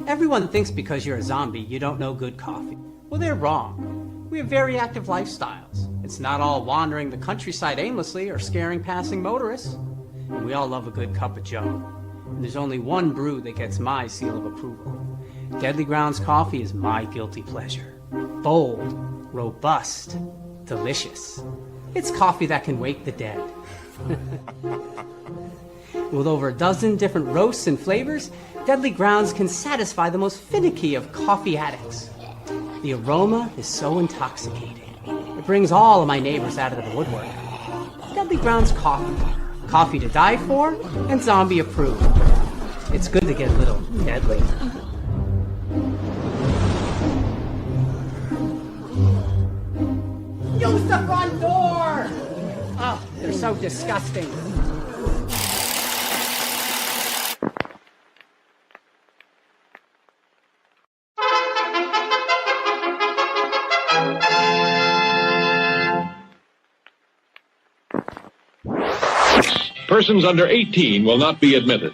Everyone thinks because you're a zombie, you don't know good coffee. Well, they're wrong. We have very active lifestyles. It's not all wandering the countryside aimlessly or scaring passing motorists. And we all love a good cup of joe. And there's only one brew that gets my seal of approval. Deadly Grounds coffee is my guilty pleasure. Bold, robust, delicious. It's coffee that can wake the dead. With over a dozen different roasts and flavors, Deadly Grounds can satisfy the most finicky of coffee addicts. The aroma is so intoxicating. It brings all of my neighbors out of the woodwork. Deadly Grounds coffee. Coffee to die for and zombie approved. It's good to get a little deadly. Use the front door! Oh, they're so disgusting. Persons under 18 will not be admitted.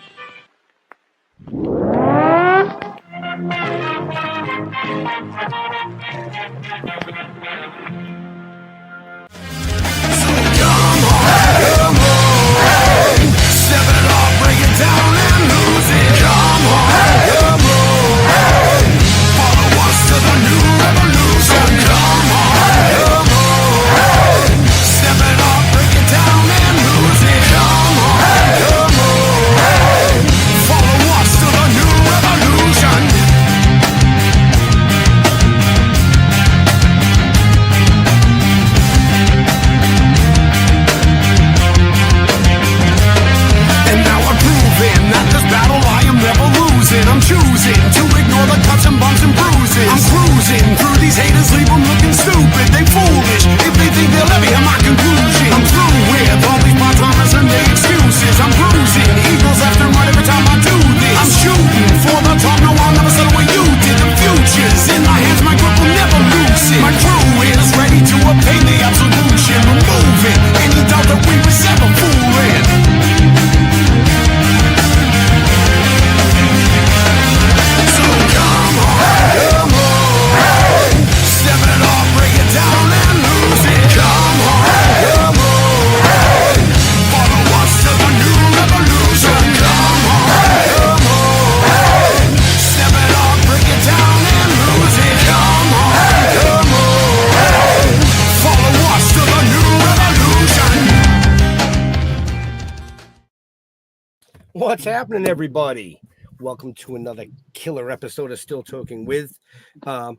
What's happening, everybody? Welcome to another killer episode of Still Talking With.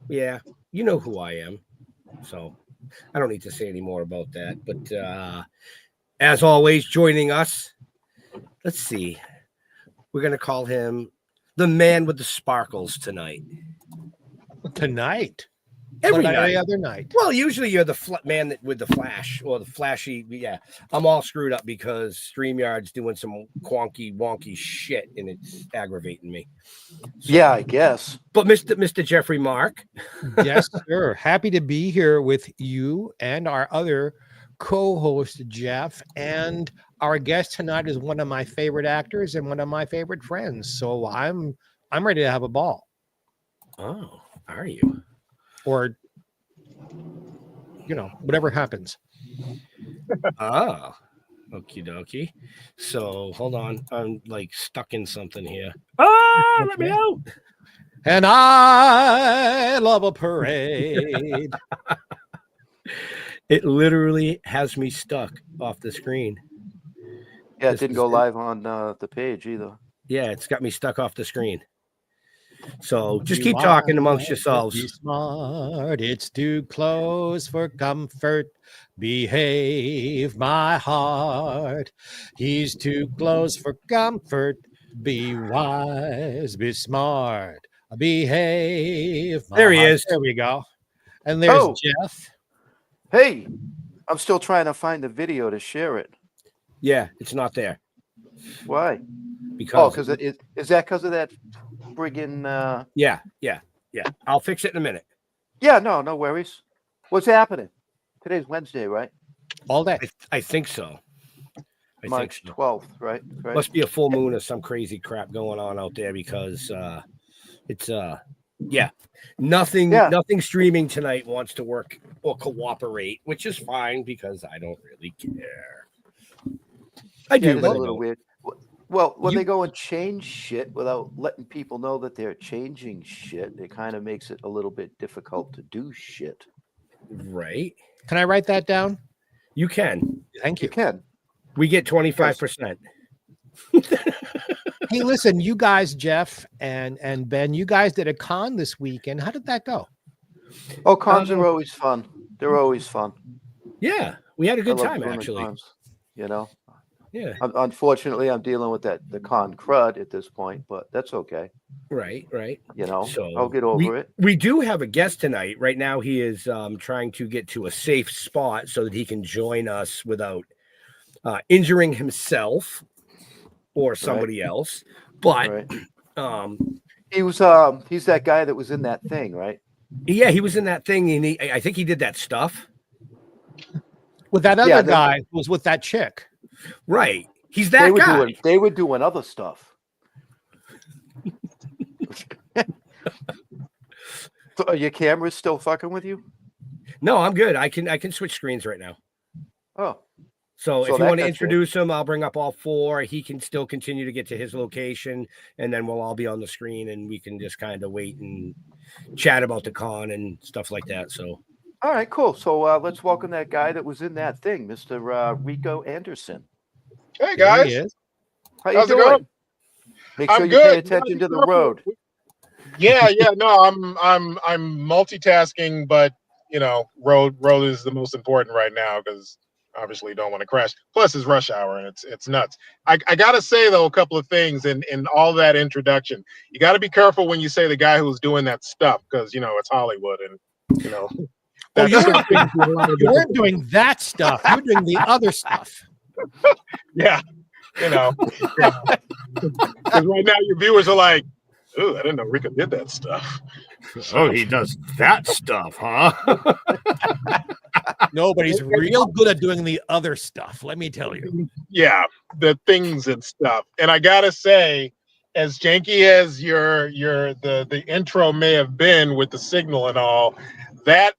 Yeah, you know who I am, so I don't need to say any more about that. But as always, joining us, let's see, we're going to call him the man with the sparkles tonight. Tonight? Every other night. Well, usually you're the man with the flash or the flashy. Yeah, I'm all screwed up because StreamYard's doing some wonky shit and it's aggravating me. So, yeah, I guess. But Mr. Jeffrey Mark. Yes, sir. Happy to be here with you and our other co-host, Jeff. And our guest tonight is one of my favorite actors and one of my favorite friends. So I'm ready to have a ball. Oh, are you? Or, whatever happens. Ah, okie dokie. So hold on. I'm like stuck in something here. Ah, let me out. And I love a parade. It literally has me stuck off the screen. Yeah, it didn't go live on the page either. Yeah, it's got me stuck off the screen. So just keep talking amongst yourselves. Be smart, it's too close for comfort. Behave, my heart. He's too close for comfort. Be wise, be smart. Behave. There he is. There we go. And there's Jeff. Hey, I'm still trying to find the video to share it. Yeah, it's not there. Why? Because is that because of that friggin' Yeah. I'll fix it in a minute. Yeah, no worries. What's happening? Today's Wednesday, right? All day. I think so. I March think so. 12th, right? Right. Must be a full moon or some crazy crap going on out there because it's nothing streaming tonight wants to work or cooperate, which is fine because I don't really care. I do, It is but a I little don't. weird. Well, when You- they go and change shit without letting people know that they're changing shit, it kind of makes it a little bit difficult to do shit. Right? Can I write that down? You can. Thank You you. can. We get 25%. Hey, listen, you guys, Jeff and Ben, you guys did a con this weekend. How did that go? Oh, cons are always fun. They're always fun. Yeah, we had a I good love time doing the actually. cons, you know. Yeah, Unfortunately, I'm dealing with the con crud at this point, but that's okay. right. You know, So I'll get over it. We do have a guest tonight. Right now, he is trying to get to a safe spot so that he can join us without injuring himself or somebody else. But Right. um, He's that guy that was in that thing, right? yeah, he was in that thing, and I think he did that stuff. With that Yeah, other guy who was with that chick. Right, he's that guy. They were doing other stuff. So are your cameras still fucking with you? No, I'm good. I can switch screens right now. Oh, So if So you that want to got introduce him, I'll bring up all four. He can still continue to get to his location, and then we'll all be on the screen, and we can just kind of wait and chat about the con and stuff like that. So, all right, cool. So let's welcome that guy that was in that thing, Mr. Rico Anderson. Hey There he guys, is. How you how's it doing? going? Make sure I'm you pay good. attention to the Careful. road. Yeah, no, I'm multitasking, but you know, road is the most important right now because obviously you don't want to crash. Plus, it's rush hour and it's nuts. I gotta say though, a couple of things in all that introduction. You got to be careful when you say the guy who's doing that stuff because you know it's Hollywood and you know. Oh, you you weren't doing that stuff. You're doing the other stuff. Yeah, you know. Because right now your viewers are like, "Ooh, I didn't know Rico did that stuff." oh, he does that stuff, huh? No, but he's real good at doing the other stuff. Let me tell you. Yeah, the things and stuff. And I gotta say, as janky as the intro may have been with the signal and all, that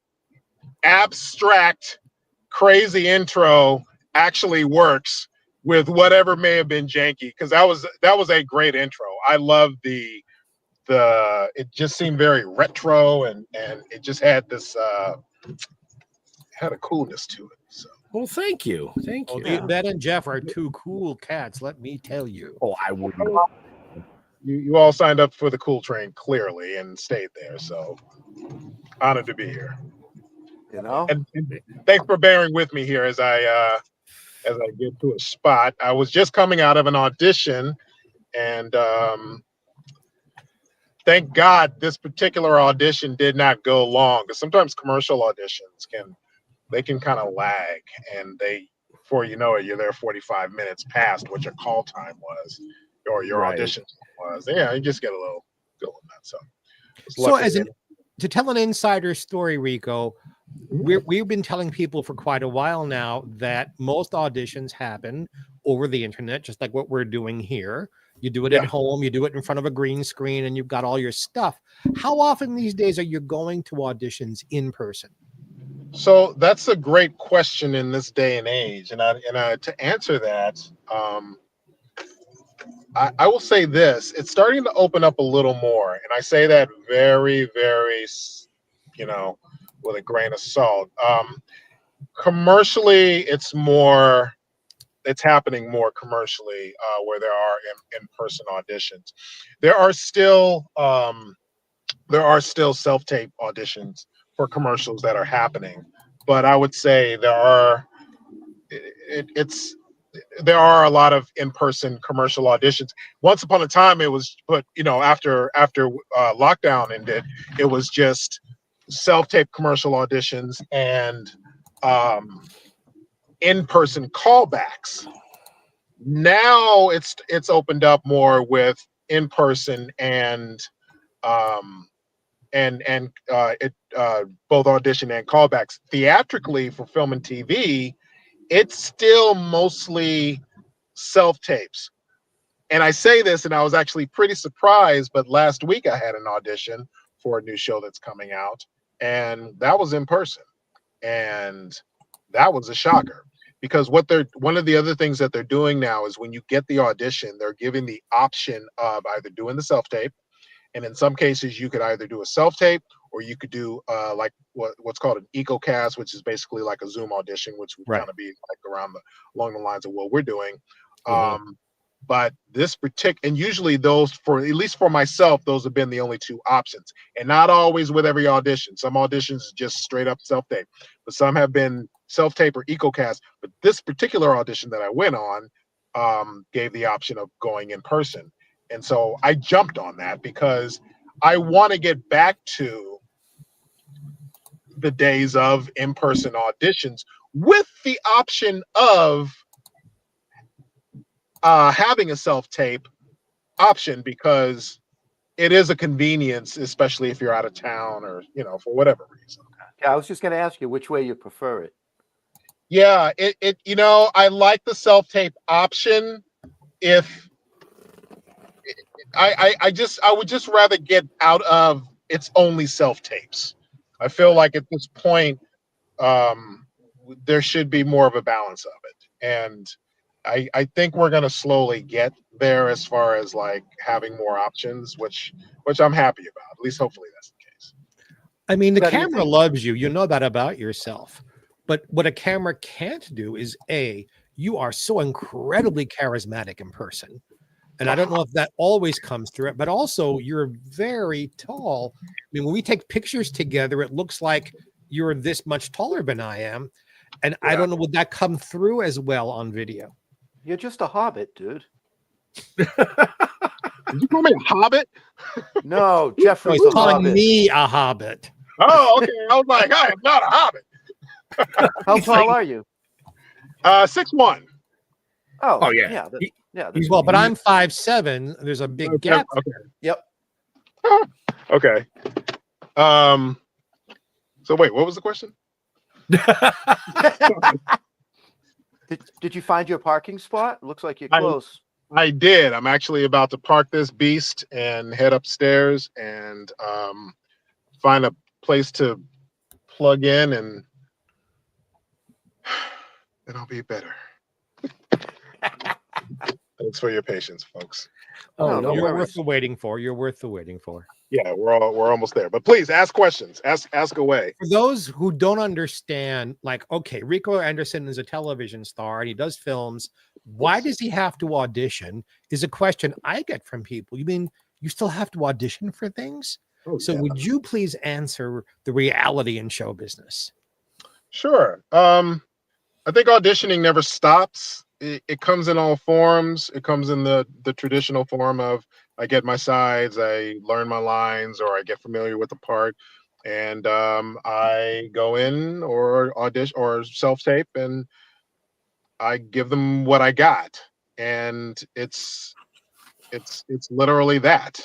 abstract, crazy intro actually works with whatever may have been janky because that was a great intro. I love the it just seemed very retro and it just had this had a coolness to it. So Well, thank you. Ben and Jeff are two cool cats. Let me tell you. Oh, I wouldn't. you all signed up for the cool train clearly and stayed there. So honored to be here. You know, And thanks for bearing with me here as I get to a spot. I was just coming out of an audition, and thank God this particular audition did not go long. Because sometimes commercial auditions can kind of lag, and before you know it, you're there 45 minutes past what your call time was or your audition was. Yeah, you just get a little nuts. So to tell an insider story, Rico, we've been telling people for quite a while now that most auditions happen over the internet, just like what we're doing here. You do it at home, you do it in front of a green screen, and you've got all your stuff. How often these days are you going to auditions in person? So that's a great question in this day and age, and to answer that, I will say this: it's starting to open up a little more, and I say that very, very, with a grain of salt. Commercially, it's happening more commercially where there are in-person auditions. There are still self-tape auditions for commercials that are happening, but I would say there are a lot of in-person commercial auditions. Once upon a time, it was after lockdown ended, it was just self-tape commercial auditions and in-person callbacks. Now it's opened up more with in-person and both audition and callbacks. Theatrically for film and TV, it's still mostly self tapes. And I say this, and I was actually pretty surprised, but last week I had an audition for a new show that's coming out, and that was in person. And that was a shocker because one of the other things that they're doing now is when you get the audition, they're giving the option of either doing the self-tape, and in some cases you could either do a self-tape or you could do like what's called an EcoCast, which is basically like a Zoom audition, which would Right. kind of be like along the lines of what we're doing. Mhm. But this particular, and usually those, for at least for myself, those have been the only two options, and not always with every audition. Some auditions just straight up self tape, but some have been self tape or EcoCast. But this particular audition that I went on gave the option of going in person, and so I jumped on that because I want to get back to the days of in person auditions with the option of having a self-tape option, because it is a convenience, especially if you're out of town or for whatever reason. Yeah, I was just going to ask you which way you prefer it. Yeah, I like the self-tape option. If I would just rather get out of it's only self-tapes. I feel like at this point there should be more of a balance of it, and I think we're going to slowly get there as far as like having more options, which I'm happy about. At least hopefully that's the case. I mean, the How do you camera think- loves you. You know that about yourself. But what a camera can't do is you are so incredibly charismatic in person. And I don't know if that always comes through it, but also you're very tall. I mean, when we take pictures together, it looks like you're this much taller than I am. And I don't know, would that come through as well on video? You're just a hobbit, dude. Did you call me a hobbit? No, No, Jeffrey's he's a calling hobbit. me a hobbit. Oh, okay. I was like, I am not a hobbit. How tall are you? 6'1". Oh, yeah. Yeah. He- This Well, would but be- I'm 5'7". There's a big Okay, gap. okay. Yep. Okay. So wait, what was the question? Did you find your parking spot? Looks like you're I- close. I did. I'm actually about to park this beast and head upstairs and find a place to plug in, and I'll be better. Thanks for your patience, folks. No, no You're worries. worth the waiting for. You're worth the waiting for. Yeah, we're almost there. But please ask questions. Ask away. For those who don't understand, like, okay, Rico Anderson is a television star and he does films. Why does he have to audition? Is a question I get from people. You mean you still have to audition for things? So yeah. would you please answer the reality in show business? Sure. I think auditioning never stops. It comes in all forms. It comes in the traditional form of I get my sides, I learn my lines, or I get familiar with the part, and I go in or audition or self-tape, and I give them what I got, and it's literally that.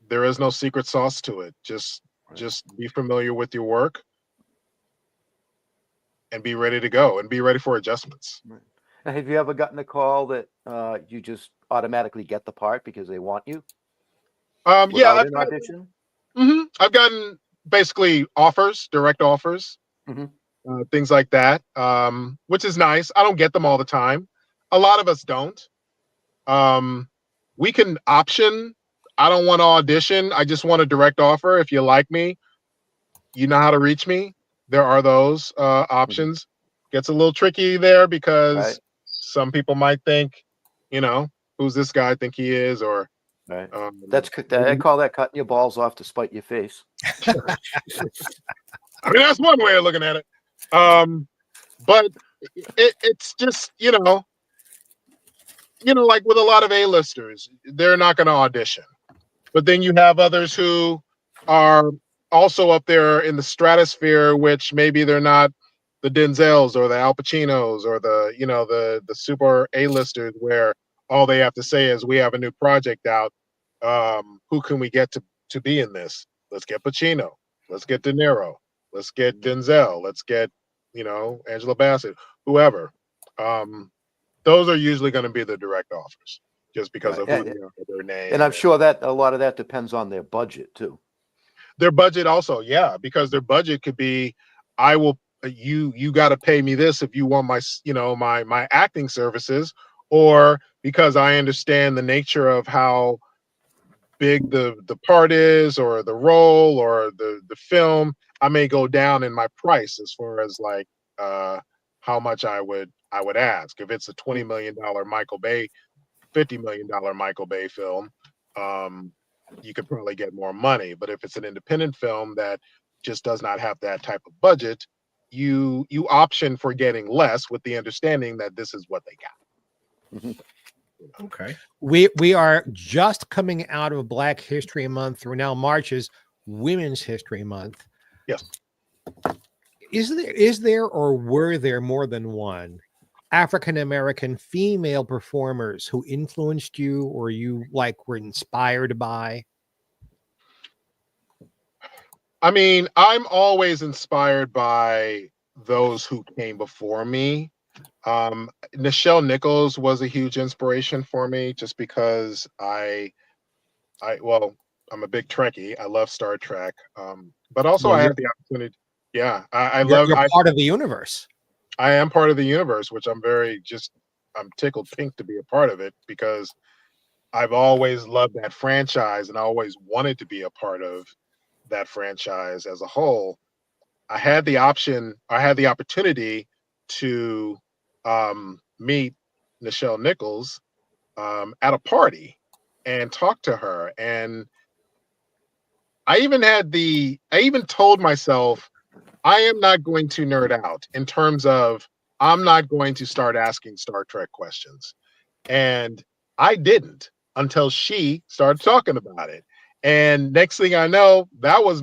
There is no secret sauce to it. Just be familiar with your work and be ready to go and be ready for adjustments. Now, have you ever gotten a call that you just automatically get the part because they want you? Yeah, Without an audition. I've gotten basically offers, direct offers, things like that, which is nice. I don't get them all the time. A lot of us don't. We can option. I don't want to audition. I just want a direct offer. If you like me, you know how to reach me. There are those options. Gets a little tricky there because some people might think, who's this guy think he is, or right. I call that cutting your balls off to spite your face. I mean, that's one way of looking at it. But it's just, like with a lot of A-listers, they're not going to audition. But then you have others who are also up there in the stratosphere, which maybe they're not the Denzels or the Al Pacinos or the super A-listers, where all they have to say is, we have a new project out. Who can we get to be in this? Let's get Pacino. Let's get De Niro. Let's get Denzel. Let's get, Angela Bassett, whoever. those are usually going to be the direct offers, just because Right. of who they are, their name, And I'm sure that a lot of that depends on their budget too. their budget also. Yeah, because their budget could be, I will you got to pay me this if you want my my acting services, or because I understand the nature of how big the part is, or the role, or the film, I may go down in my price as far as like how much I would ask. If it's a $20 million Michael Bay, $50 million Michael Bay film, you could probably get more money. But if it's an independent film that just does not have that type of budget, you option for getting less with the understanding that this is what they got. Okay. We are just coming out of Black History Month through now March is Women's History Month. Yes. Is there or were there more than one African American female performers who influenced you or you like were inspired by? I mean, I'm always inspired by those who came before me. Nichelle Nichols was a huge inspiration for me, just because well, I'm a big Trekkie. I love Star Trek. But also Well, I had the opportunity. Yeah, you're part of the universe. I am part of the universe, which I'm tickled pink to be a part of it, because I've always loved that franchise and I always wanted to be a part of that franchise as a whole. I had the opportunity to meet Nichelle Nichols at a party and talk to her. And I even told myself, I am not going to nerd out in terms of, I'm not going to start asking Star Trek questions. And I didn't until she started talking about it. And next thing I know, that was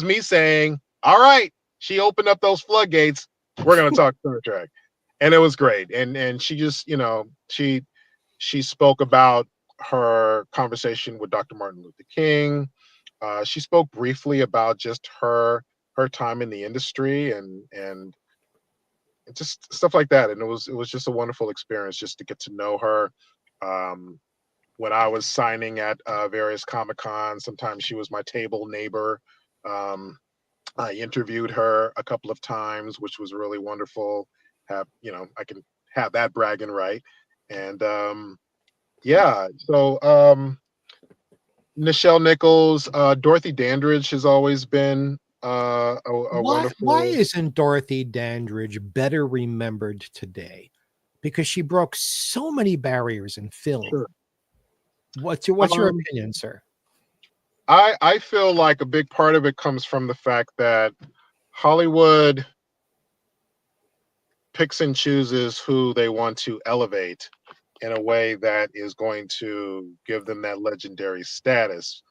me saying, all right, she opened up those floodgates. We're going to talk Star Trek. And it was great. And she just, she spoke about her conversation with Dr. Martin Luther King. She spoke briefly about just her time in the industry and just stuff like that. And it was just a wonderful experience just to get to know her. When I was signing at various Comic-Cons, sometimes she was my table neighbor. I interviewed her a couple of times, which was really wonderful. I can have that bragging right. And yeah, so Nichelle Nichols, Dorothy Dandridge has always been a wonderful. Why isn't Dorothy Dandridge better remembered today? Because she broke so many barriers in film. Sure. What's your opinion, sir? I feel like a big part of it comes from the fact that Hollywood picks and chooses who they want to elevate in a way that is going to give them that legendary status.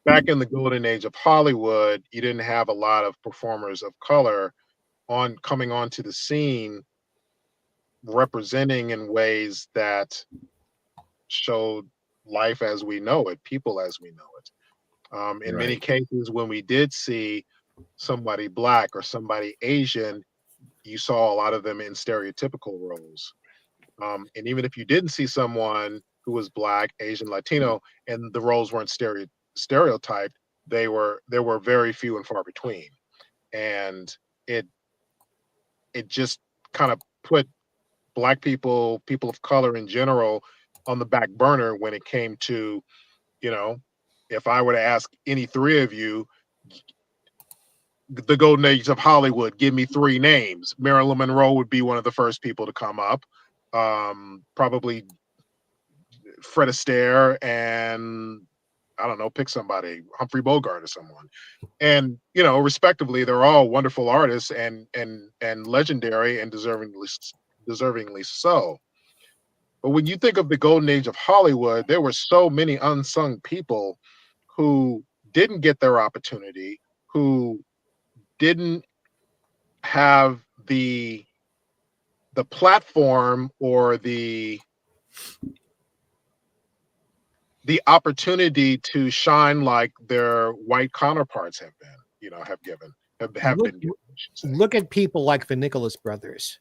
Back in the golden age of Hollywood, you didn't have a lot of performers of color coming onto the scene, representing in ways that showed life as we know it, people as we know it. In many cases, when we did see somebody Black or somebody Asian, you saw a lot of them in stereotypical roles. And even if you didn't see someone who was Black, Asian, Latino, and the roles weren't stereotyped, there were very few and far between. And it just kind of put Black people of color in general, on the back burner when it came to, if I were to ask any three of you, the golden age of Hollywood, give me three names. Marilyn Monroe would be one of the first people to come up. Probably Fred Astaire, and I don't know, pick somebody, Humphrey Bogart or someone. And, respectively, they're all wonderful artists and legendary and deservingly so. But when you think of the golden age of Hollywood, there were so many unsung people who didn't get their opportunity, who didn't have the platform or the opportunity to shine like their white counterparts have been given. Look at people like the Nicholas brothers.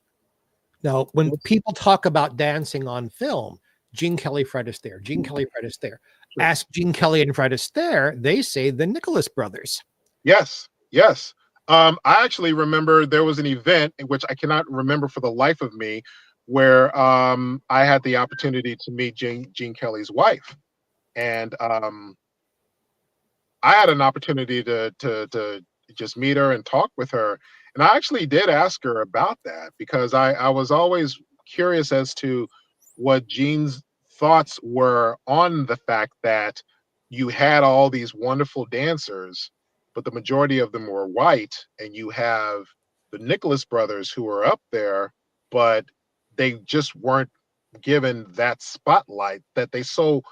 Now, when people talk about dancing on film, Gene Kelly, Fred Astaire, Gene Kelly, Fred Astaire. Ask Gene Kelly and Fred Astaire, they say the Nicholas brothers. Yes, yes. I actually remember there was an event in which I cannot remember for the life of me, where I had the opportunity to meet Gene Kelly's wife, and I had an opportunity to just meet her and talk with her, and I actually did ask her about that because I was always curious as to what Gene's thoughts were on the fact that you had all these wonderful dancers, but the majority of them were white, and you have the Nicholas brothers who are up there, but they just weren't given that spotlight that they so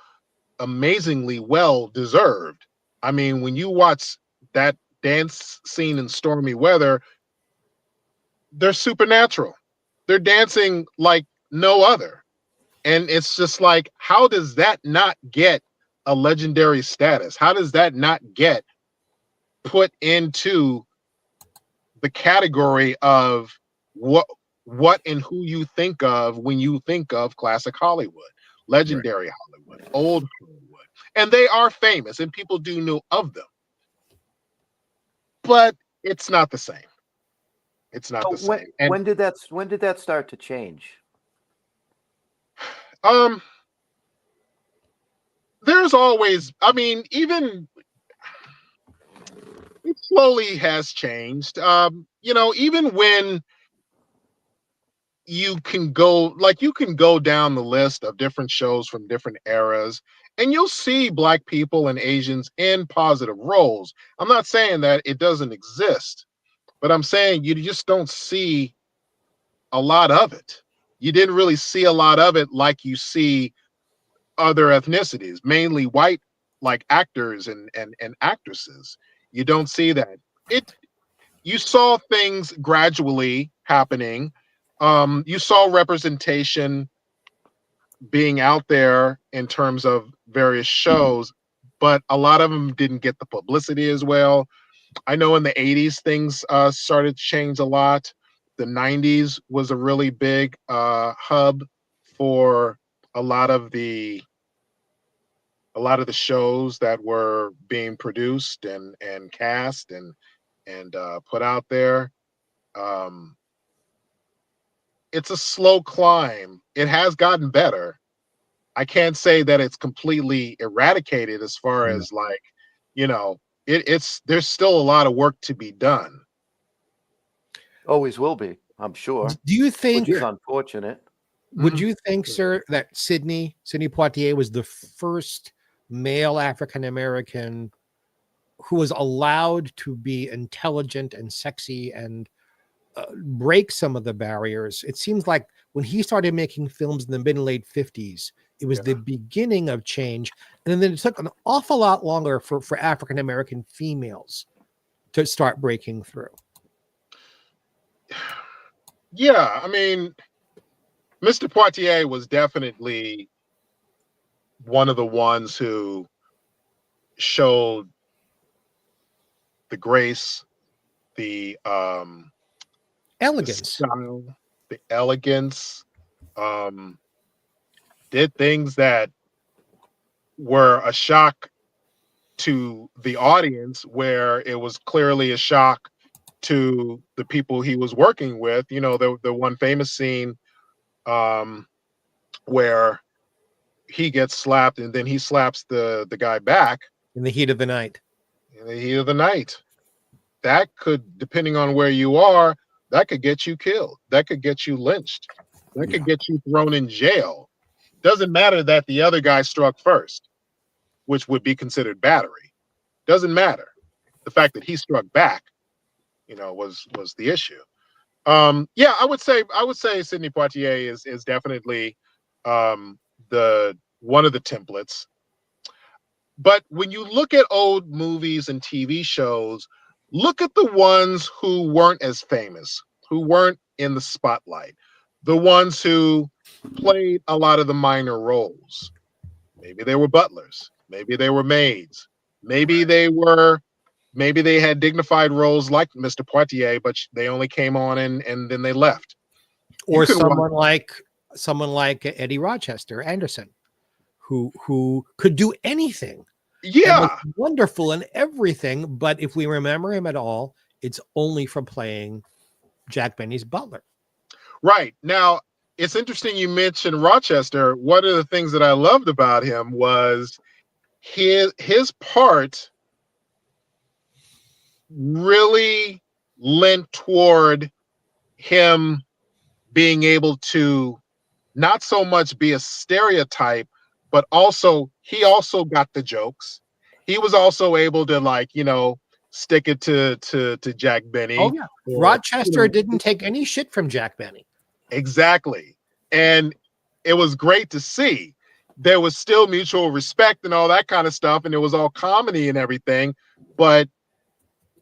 amazingly well deserved. I mean, when you watch that dance scene in Stormy Weather, they're supernatural. They're dancing like no other. And it's just like, how does that not get a legendary status? How does that not get put into the category of what and who you think of when you think of classic Hollywood, legendary Hollywood, old Hollywood? And they are famous and people do know of them. But it's not the same. It's not the same. And when did that start to change? There's always, I mean, even it slowly has changed. Even when you can go down the list of different shows from different eras, and you'll see Black people and Asians in positive roles. I'm not saying that it doesn't exist, but I'm saying you just don't see a lot of it. You didn't really see a lot of it like you see other ethnicities, mainly white, like actors and actresses. You don't see that. You saw things gradually happening. You saw representation being out there in terms of various shows, but a lot of them didn't get the publicity as well. I know in the 80s things started to change a lot. The 90s was a really big hub for a lot of the shows that were being produced and cast and put out there. It's a slow climb. It has gotten better. I can't say that it's completely eradicated as far as like, it's there's still a lot of work to be done. Always will be, I'm sure. Do you think, which is unfortunate. Would you think, sir, that Sidney Poitier was the first male African American who was allowed to be intelligent and sexy and break some of the barriers? It seems like when he started making films in the mid and late 50s, it was the beginning of change. And then it took an awful lot longer for African American females to start breaking through. Yeah, I mean, Mr. Poitier was definitely one of the ones who showed the grace, the elegance, the style, the elegance, did things that were a shock to the audience, where it was clearly a shock to the people he was working with. You know, the one famous scene where he gets slapped and then he slaps the guy back in the heat of the night. In the heat of the night. That could, depending on where you are, that could get you killed. That could get you lynched. That could get you thrown in jail. Doesn't matter that the other guy struck first, which would be considered battery. Doesn't matter. The fact that he struck back, was the issue. Yeah, I would say Sidney Poitier is definitely the one of the templates. But when you look at old movies and TV shows, look at the ones who weren't as famous, who weren't in the spotlight, the ones who played a lot of the minor roles. Maybe they were butlers, maybe they were maids, maybe they had dignified roles like Mr. Poitier, but they only came on and then they left. Or could someone like Eddie Rochester Anderson, who could do anything and was yeah, wonderful in everything. But if we remember him at all, it's only for playing Jack Benny's butler. right. Now, it's interesting you mentioned Rochester. One of the things that I loved about him was his part really lent toward him being able to not so much be a stereotype, but also he also got the jokes. He was also able to, like, stick it to Jack Benny. Oh yeah, Or, Rochester didn't take any shit from Jack Benny. exactly. And it was great to see. There was still mutual respect and all that kind of stuff, and it was all comedy and everything. But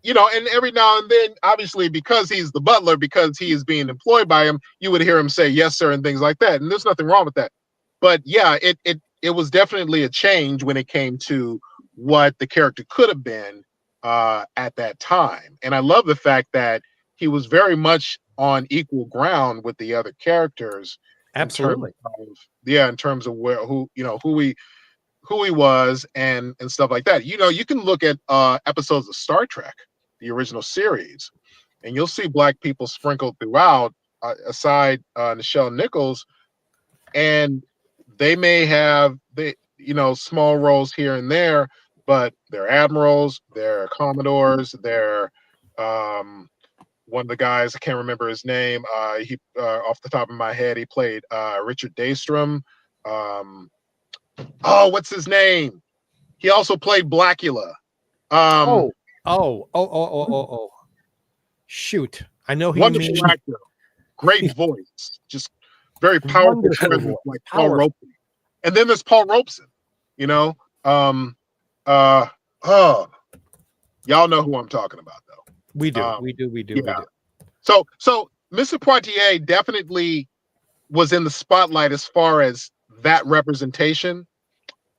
and every now and then, obviously, because he's the butler, because he is being employed by him, you would hear him say yes, sir, and things like that. And there's nothing wrong with that. But yeah, it was definitely a change when it came to what the character could have been at that time. And I love the fact that he was very much on equal ground with the other characters. Absolutely. In terms of who he was and stuff like that. You can look at episodes of Star Trek, the original series, and you'll see black people sprinkled throughout, aside Nichelle Nichols, and they may have small roles here and there, but they're admirals, they're commodores, they're one of the guys, I can't remember his name. He off the top of my head, he played Richard Daystrom. What's his name? He also played Blackula. Oh. Shoot. I know he Wonderful means actor. Great voice. Just very powerful Wonderful presence, voice. like Paul Robeson. And then there's Paul Robeson, Y'all know who I'm talking about, though. we do. Yeah. So Mr. Poitier definitely was in the spotlight as far as that representation.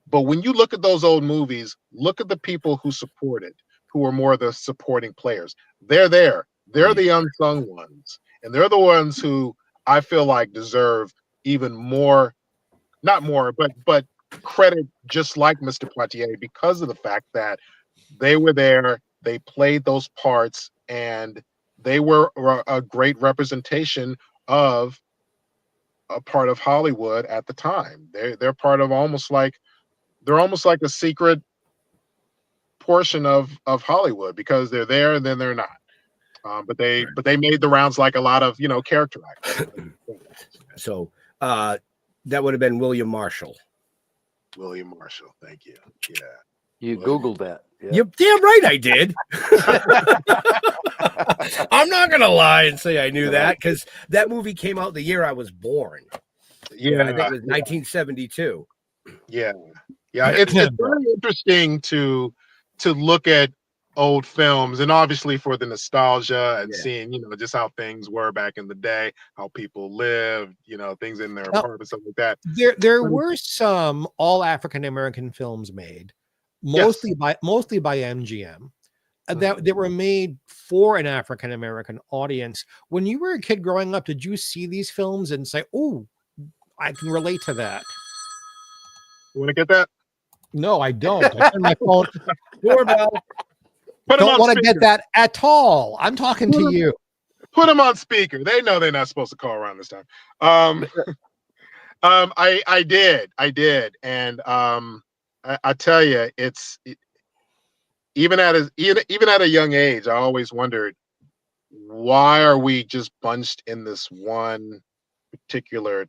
But when you look at those old movies, look at the people who supported, who were more the supporting players. They're there. They're the unsung ones. And they're the ones who I feel like deserve even more, not more, but credit, just like Mr. Poitier, because of the fact that they were there, they played those parts, and they were a great representation of a part of Hollywood at the time. They're part of almost like a secret portion of Hollywood, because they're there and then they're not. But they made the rounds like a lot of character actors. So that would have been William Marshall. William Marshall, thank you. Yeah, You Googled that. Yeah. You're damn right I did. I'm not gonna lie and say I knew that, because that movie came out the year I was born. yeah, I think it was 1972. yeah. It's very interesting to look at old films, and obviously for the nostalgia and seeing just how things were back in the day, how people lived, things in their apartments, stuff like that. There were some all African American films made, mostly by MGM, that were made for an African American audience. When you were a kid growing up, did you see these films and say, "Oh, I can relate to that"? You want to get that? No, I don't. I turn my phone. Doorbell. Don't want to get that at all. I'm talking to you. Put them on speaker. They know they're not supposed to call around this time. I did, and I tell you, even at a young age, I always wondered, why are we just bunched in this one particular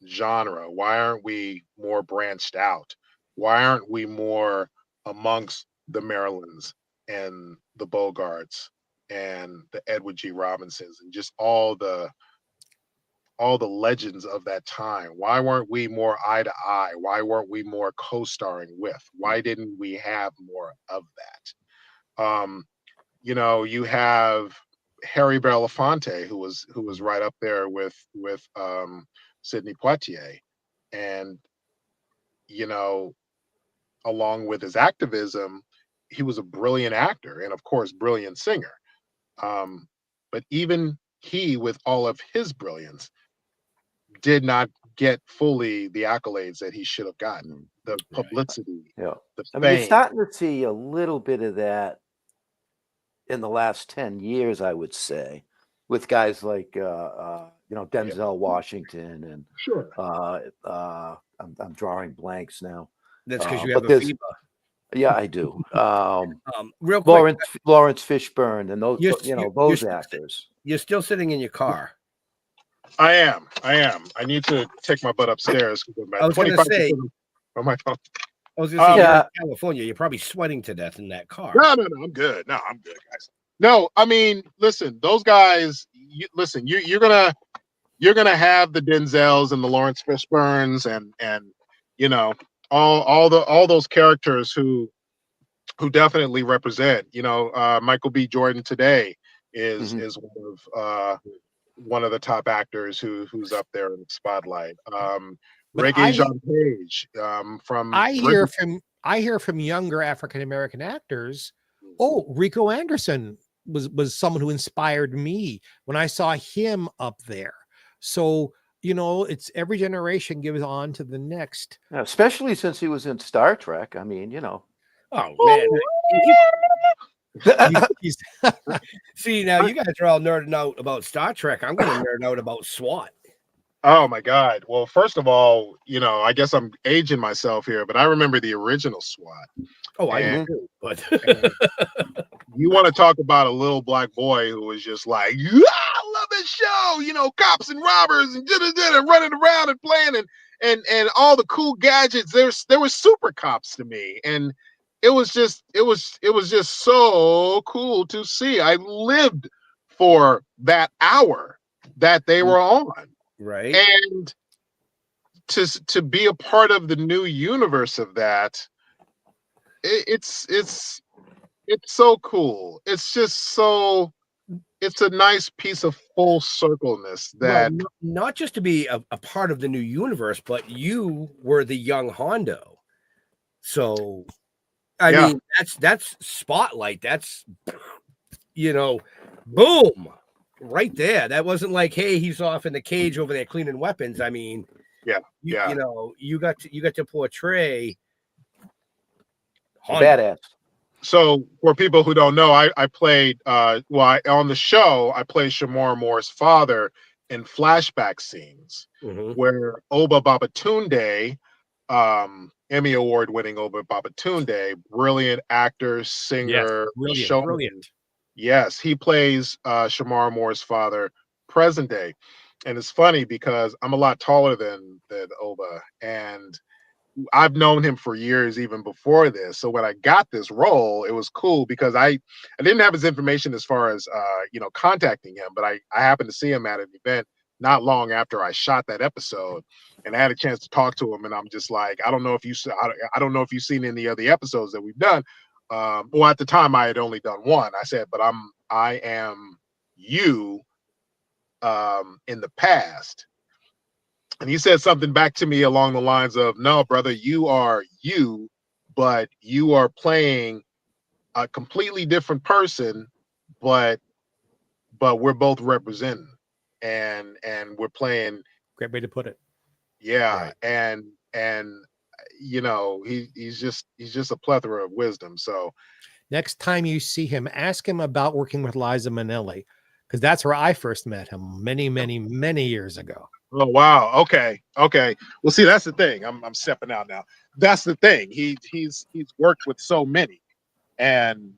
genre? Why aren't we more branched out? Why aren't we more amongst the Marylands and the Bogarts and the Edward G. Robinsons and just all the legends of that time? Why weren't we more eye to eye? Why weren't we more co-starring with? Why didn't we have more of that? You have Harry Belafonte, who was right up there with Sidney Poitier, and along with his activism, he was a brilliant actor and, of course, brilliant singer. But even he, with all of his brilliance, did not get fully the accolades that he should have gotten, the Right. publicity, Yeah. the I mean, you're fame. starting to see a little bit of that in the last 10 years, I would say, with guys like Denzel Washington and Sure. I'm drawing blanks now. That's because you But have a there's fever. yeah, I do. Real quick, Lawrence Fishburne and those you're still- actors. you're still sitting in your car. I am. I need to take my butt upstairs because I was gonna say- on my phone. I was gonna say, you're Yeah. in California. You're probably sweating to death in that car. No, I'm good. No, I'm good, guys. No, I mean, listen, those guys. You're gonna have the Denzels and the Lawrence Fishburnes and you know all those characters who definitely represent. Michael B. Jordan today is one of the top actors who's up there in the spotlight. Reggae Jean Page from I hear from younger African American actors. Oh, Rico Anderson was someone who inspired me when I saw him up there. So it's every generation gives on to the next. Yeah, especially since he was in Star Trek. I mean, Oh man. See, now you guys are all nerding out about Star Trek. I'm gonna nerd out about SWAT. Oh my God. Well, first of all, I guess I'm aging myself here, but I remember the original SWAT. Oh, I And- do, but You want to talk about a little black boy who was just like, yeah, I love this show, cops and robbers and and running around and playing and all the cool gadgets. There were super cops to me, and it was just so cool to see. I lived for that hour that they were on. right. And to be a part of the new universe of that, it's so cool. It's a nice piece of full circleness that Well, not just to be a part of the new universe, but you were the young Hondo. So I mean, that's spotlight. That's boom, right there. That wasn't like, hey, he's off in the cage over there cleaning weapons. I mean, you got to portray Hondo. badass. So for people who don't know, I played on the show, I played Shamar Moore's father in flashback scenes where Oba Babatunde, Emmy Award winning Oba Babatunde, brilliant actor, singer, showman. Brilliant. Yes, he plays Shamar Moore's father present day. And it's funny because I'm a lot taller than Oba, and I've known him for years, even before this. So when I got this role, it was cool because I didn't have his information as far as contacting him, but I happened to see him at an event not long after I shot that episode, and I had a chance to talk to him. And I'm just like, I don't know if you've seen any of the episodes that we've done. Well, at the time I had only done one. I said, but I am you in the past. And he said something back to me along the lines of, no, brother, you are you, but you are playing a completely different person, but we're both representing and we're playing. Great way to put it. Yeah. Right. And he's just a plethora of wisdom. So Next time you see him, ask him about working with Liza Minnelli, because that's where I first met him many, many, many years ago. Oh wow. Okay. Well, see, that's the thing. I'm stepping out now. That's the thing. He's worked with so many, and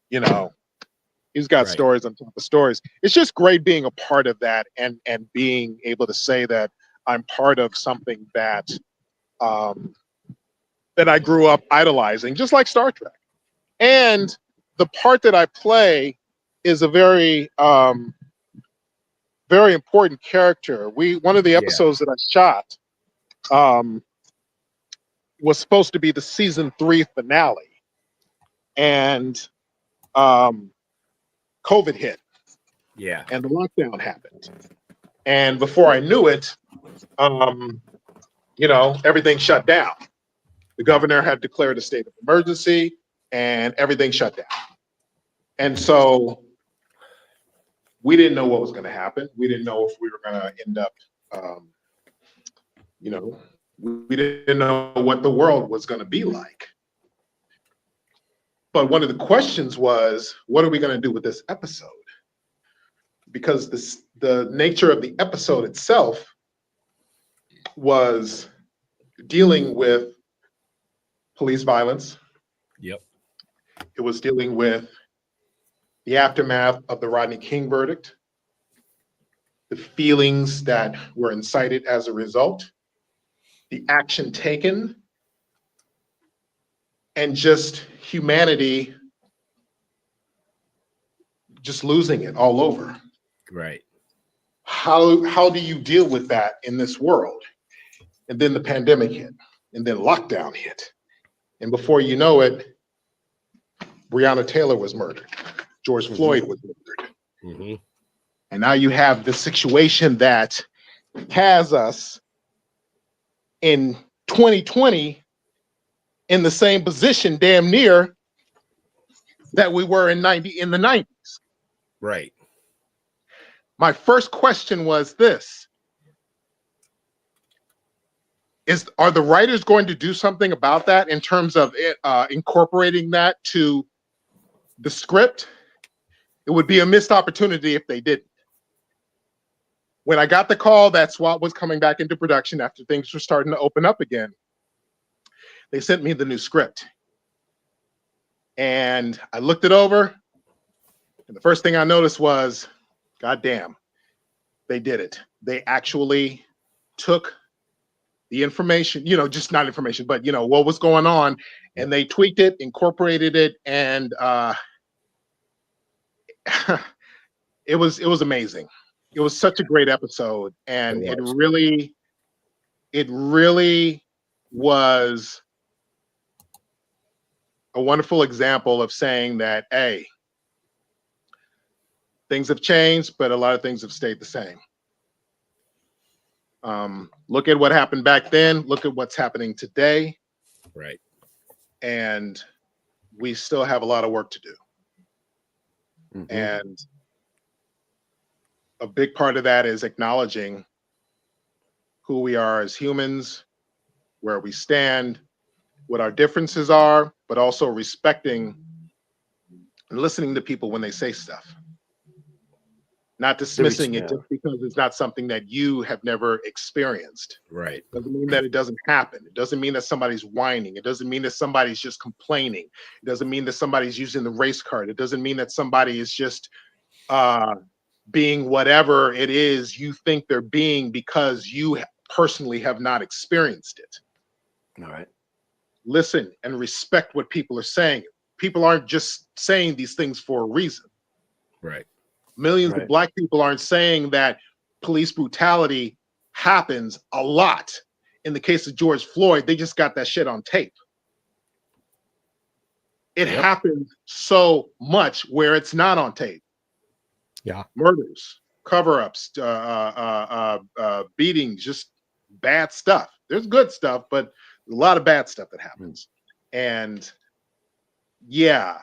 he's got stories on top of stories. It's just great being a part of that and being able to say that I'm part of something that that I grew up idolizing, just like Star Trek. And the part that I play is a very very important character. One of the episodes that I shot was supposed to be the season 3 finale, and COVID hit. Yeah. And the lockdown happened. And before I knew it, everything shut down. The governor had declared a state of emergency, and everything shut down. And so we didn't know what was going to happen. We didn't know if we were going to end up You know, we didn't know what the world was going to be like. But one of the questions was, what are we going to do with this episode? Because the nature of the episode itself was dealing with police violence. Yep. It was dealing with the aftermath of the Rodney King verdict, the feelings that were incited as a result, the action taken, and just humanity just losing it all over. Right. How do you deal with that in this world? And then the pandemic hit, and then lockdown hit. And before you know it, Breonna Taylor was murdered. George Floyd was murdered. Mm-hmm. And now you have the situation that has us in 2020 in the same position, damn near, that we were in the 90s. Right. My first question was this. Are the writers going to do something about that in terms of incorporating that to the script? It would be a missed opportunity if they didn't. When I got the call that SWAT was coming back into production after things were starting to open up again, they sent me the new script. And I looked it over, and the first thing I noticed was, God damn, they did it. They actually took the information, just not information, but what was going on, and they tweaked it, incorporated it, and it was amazing. It was such a great episode, and it really was a wonderful example of saying that, hey, things have changed, but a lot of things have stayed the same. Look at what happened back then. Look at what's happening today. Right. And we still have a lot of work to do. Mm-hmm. And a big part of that is acknowledging who we are as humans, where we stand, what our differences are, but also respecting and listening to people when they say stuff. Not dismissing it just because it's not something that you have never experienced. Right. Doesn't mean that it doesn't happen. It doesn't mean that somebody's whining. It doesn't mean that somebody's just complaining. It doesn't mean that somebody's using the race card. It doesn't mean that somebody is just being whatever it is you think they're being because you personally have not experienced it. All right. Listen and respect what people are saying. People aren't just saying these things for a reason. Right. Millions of Black people aren't saying that police brutality happens a lot. In the case of George Floyd, they just got that shit on tape. It happens so much where it's not on tape. Yeah. Murders, cover-ups, beatings, just bad stuff. There's good stuff, but a lot of bad stuff that happens. And yeah,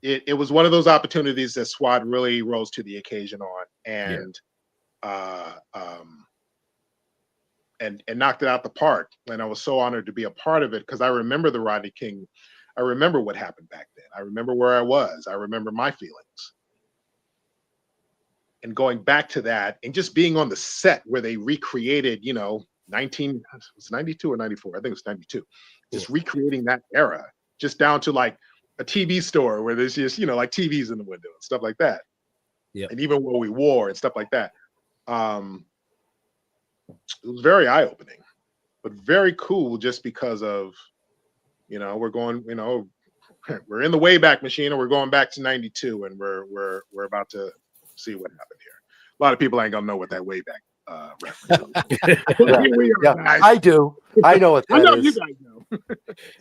it was one of those opportunities that SWAT really rose to the occasion on, and knocked it out the park. And I was so honored to be a part of it because I remember the Rodney King. I remember what happened back then. I remember where I was. I remember my feelings. And going back to that and just being on the set where they recreated, 92 or 94? I think it was 92. Just recreating that era, just down to like a TV store where there's just, like TVs in the window and stuff like that. Yeah. And even what we wore and stuff like that. It was very eye-opening, but very cool just because of, we're going, we're in the Wayback Machine and we're going back to 92 and we're about to see what happened here. A lot of people ain't gonna know what that Wayback reference is. I do. I know what that I know is. you guys know.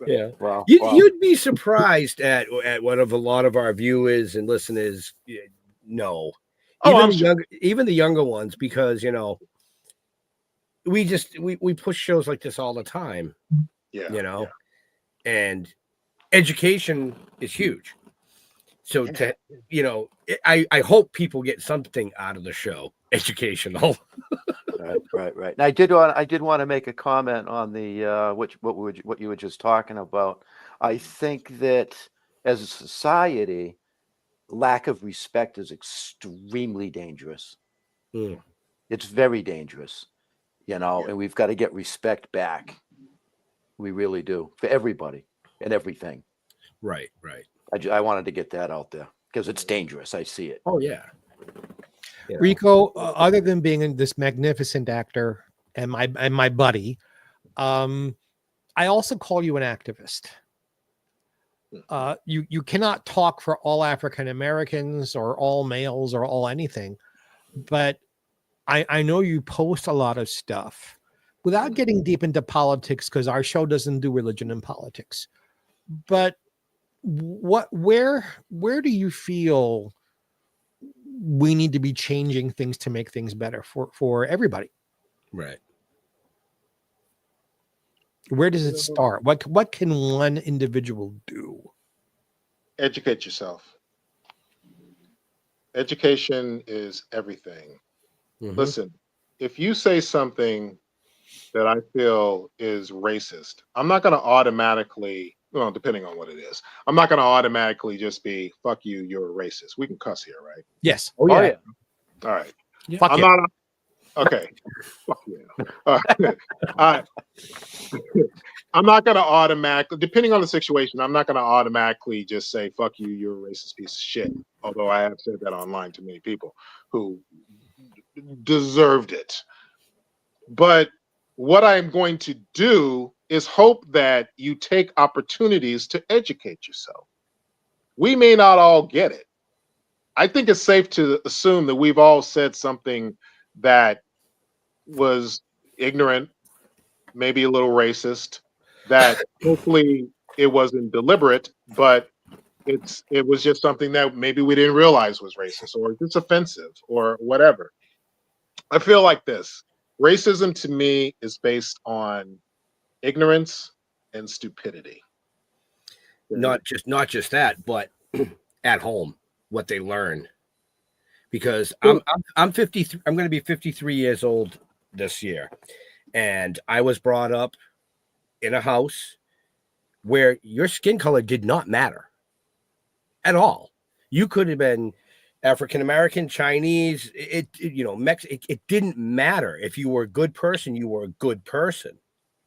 Yeah. Wow. You'd be surprised at what of a lot of our viewers and listeners know. Even the younger ones, because we push shows like this all the time. Yeah. And education is huge. So I hope people get something out of the show, educational. Right. And I did want to make a comment on the what you were just talking about. I think that as a society, lack of respect is extremely dangerous. Mm. It's very dangerous, and we've got to get respect back. We really do, for everybody and everything. Right. I wanted to get that out there because it's dangerous. I see it. Oh yeah. You know. Rico, other than being this magnificent actor and my buddy, I also call you an activist. You cannot talk for all African Americans or all males or all anything, but I know you post a lot of stuff without getting deep into politics, because our show doesn't do religion and politics. But where do you feel we need to be changing things to make things better for everybody? Right. Where does it start? What can one individual do? Educate yourself. Education is everything. Mhm. Listen, if you say something that I feel is racist, I'm not going to automatically, well, depending on what it is, I'm not going to automatically just be, fuck you, you're a racist. We can cuss here, right? Yes. Oh yeah. All right. Yeah. Fuck I'm it. not, okay. Fuck yeah. All right. I'm not going to automatically, depending on the situation, I'm not going to automatically just say, fuck you, you're a racist piece of shit. Although I have said that online to many people who deserved it. But what I'm going to do is hope that you take opportunities to educate yourself. We may not all get it. I think it's safe to assume that we've all said something that was ignorant, maybe a little racist, that hopefully it wasn't deliberate, but it was just something that maybe we didn't realize was racist or just offensive or whatever. I feel like this. Racism to me is based on ignorance and stupidity. Not just that, but at home, what they learn. Because I'm 53. I'm going to be 53 years old this year, and I was brought up in a house where your skin color did not matter at all. You could have been African American, Chinese, it didn't matter. If you were a good person, you were a good person.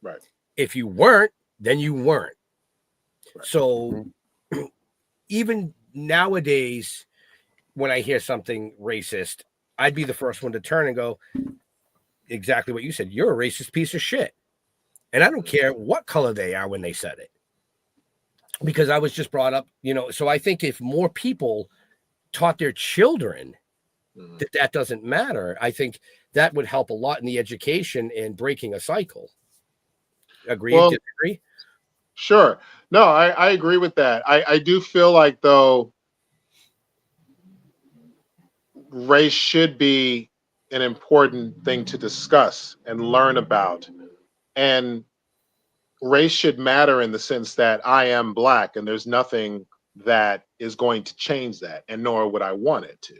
Right. If you weren't, then you weren't. Right. So even nowadays, when I hear something racist, I'd be the first one to turn and go, exactly what you said. You're a racist piece of shit. And I don't care what color they are when they said it. Because I was just brought up, so I think if more people taught their children that doesn't matter, I think that would help a lot in the education and breaking a cycle. Agree? Well, Disagree? Sure. No, I agree with that. I do feel like, though, race should be an important thing to discuss and learn about. And race should matter in the sense that I am Black and there's nothing that is going to change that, and nor would I want it to.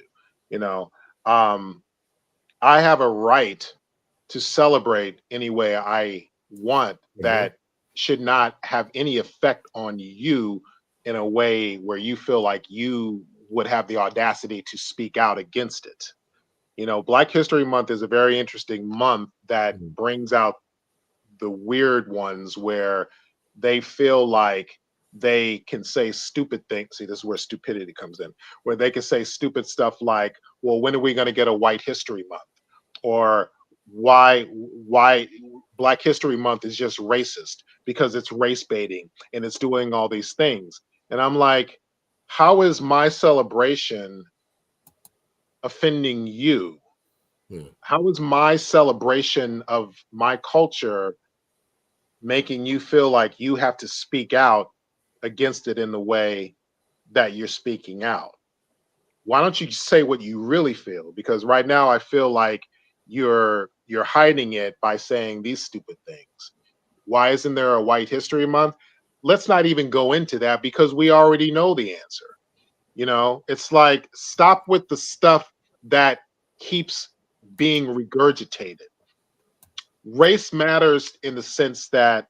I have a right to celebrate any way I want that should not have any effect on you in a way where you feel like you would have the audacity to speak out against it. Black History Month is a very interesting month that brings out the weird ones where they feel like they can say stupid things. See, this is where stupidity comes in, where they can say stupid stuff like, well, when are we going to get a White History Month? Or why Black History Month is just racist because it's race baiting and it's doing all these things. And I'm like, how is my celebration offending you? How is my celebration of my culture making you feel like you have to speak out against it in the way that you're speaking out? Why don't you say what you really feel? Because right now I feel like you're hiding it by saying these stupid things. Why isn't there a White History Month? Let's not even go into that because we already know the answer. It's like, stop with the stuff that keeps being regurgitated. race matters in the sense that,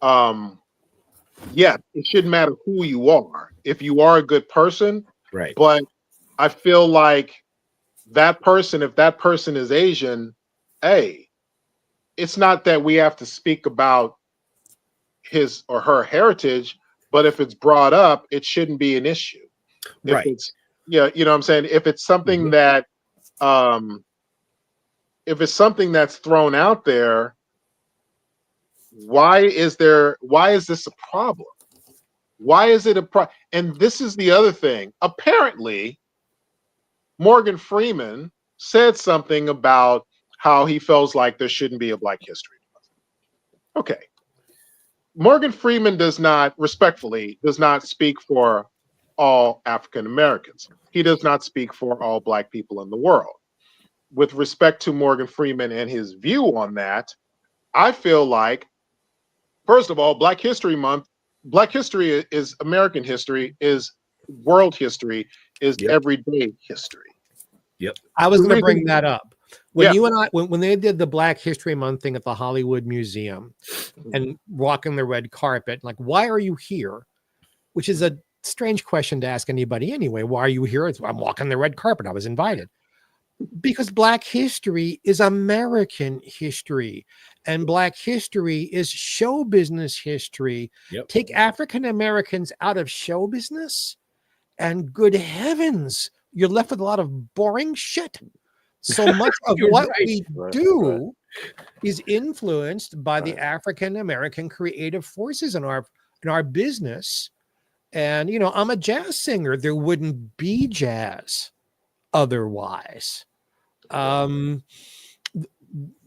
yeah, it shouldn't matter who you are if you are a good person. Right. But I feel like that person, if that person is Asian, hey, it's not that we have to speak about his or her heritage, but if it's brought up, it shouldn't be an issue. If Right. it's, yeah, you know what I'm saying? If it's something that, um, if it's something that's thrown out there, why is this a problem? Why is it a problem? And this is the other thing. Apparently, Morgan Freeman said something about how he feels like there shouldn't be a Black History Month. Okay. Morgan Freeman respectfully, does not speak for all African Americans. He does not speak for all Black people in the world. With respect to Morgan Freeman and his view on that, I feel like, first of all, Black History Month, Black history is American history, is world history, is everyday history. Yep. I was The going to bring reason- that up. When Yeah. you and I, when they did the Black History Month thing at the Hollywood Museum and walking the red carpet, like, why are you here? Which is a strange question to ask anybody anyway. Why are you here? I'm walking the red carpet. I was invited. Because Black history is American history, and Black history is show business history. Yep. Take African Americans out of show business, and good heavens, you're left with a lot of boring shit. So much of You're what right. we Right, do is influenced by the African American creative forces in our business. And you know, I'm a jazz singer. There wouldn't be jazz otherwise.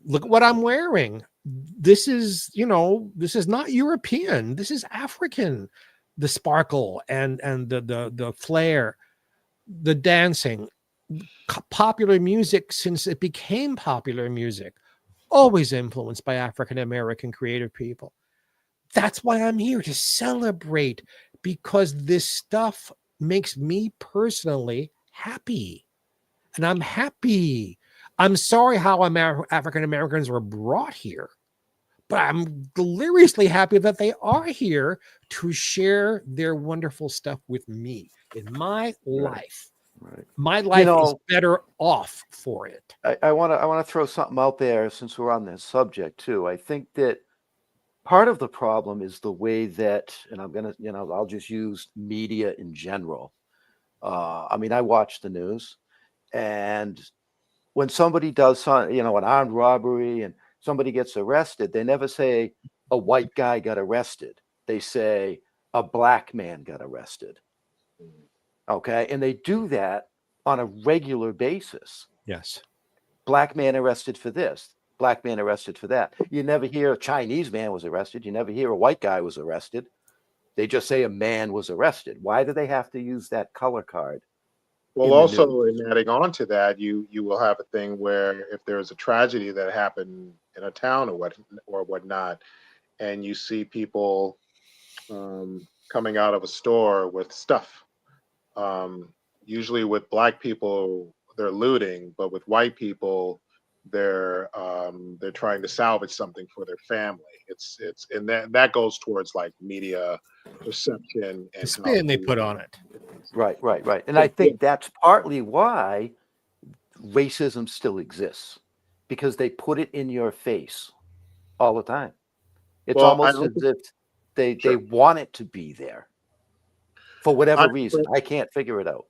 Look at what I'm wearing. This is, you know, this is not European. This is African. The sparkle and the flair, the dancing, popular music since it became popular music, always influenced by African American creative people. That's why I'm here to celebrate, because this stuff makes me personally happy. And I'm happy. I'm sorry how African Americans were brought here, but I'm deliriously happy that they are here to share their wonderful stuff with me in my life. Right. My life is know- better off for it. I want to throw something out there since we're on this subject too. I think that part of the problem is the way that, and I'm gonna, you know, I'll just use media in general. I mean, I watch the news, and when somebody does some, you know, an armed robbery and somebody gets arrested, they never say a white guy got arrested. They say a black man got arrested. Okay, and they do that on a regular basis. Yes. Black man arrested for this, black man arrested for that. You never hear a Chinese man was arrested. You never hear a white guy was arrested. They just say a man was arrested. Why do they have to use that color card? Well, in the also in adding on to that, you will have a thing where if there's a tragedy that happened in a town or whatnot, and you see people coming out of a store with stuff. Usually with Black people, they're looting, but with white people, they're trying to salvage something for their family. It's and that goes towards like media perception The and spin they put on it. Right. And I think that's partly why racism still exists, because they put it in your face all the time. It's Well, almost as if they want it to be there for whatever reason. I can't figure it out.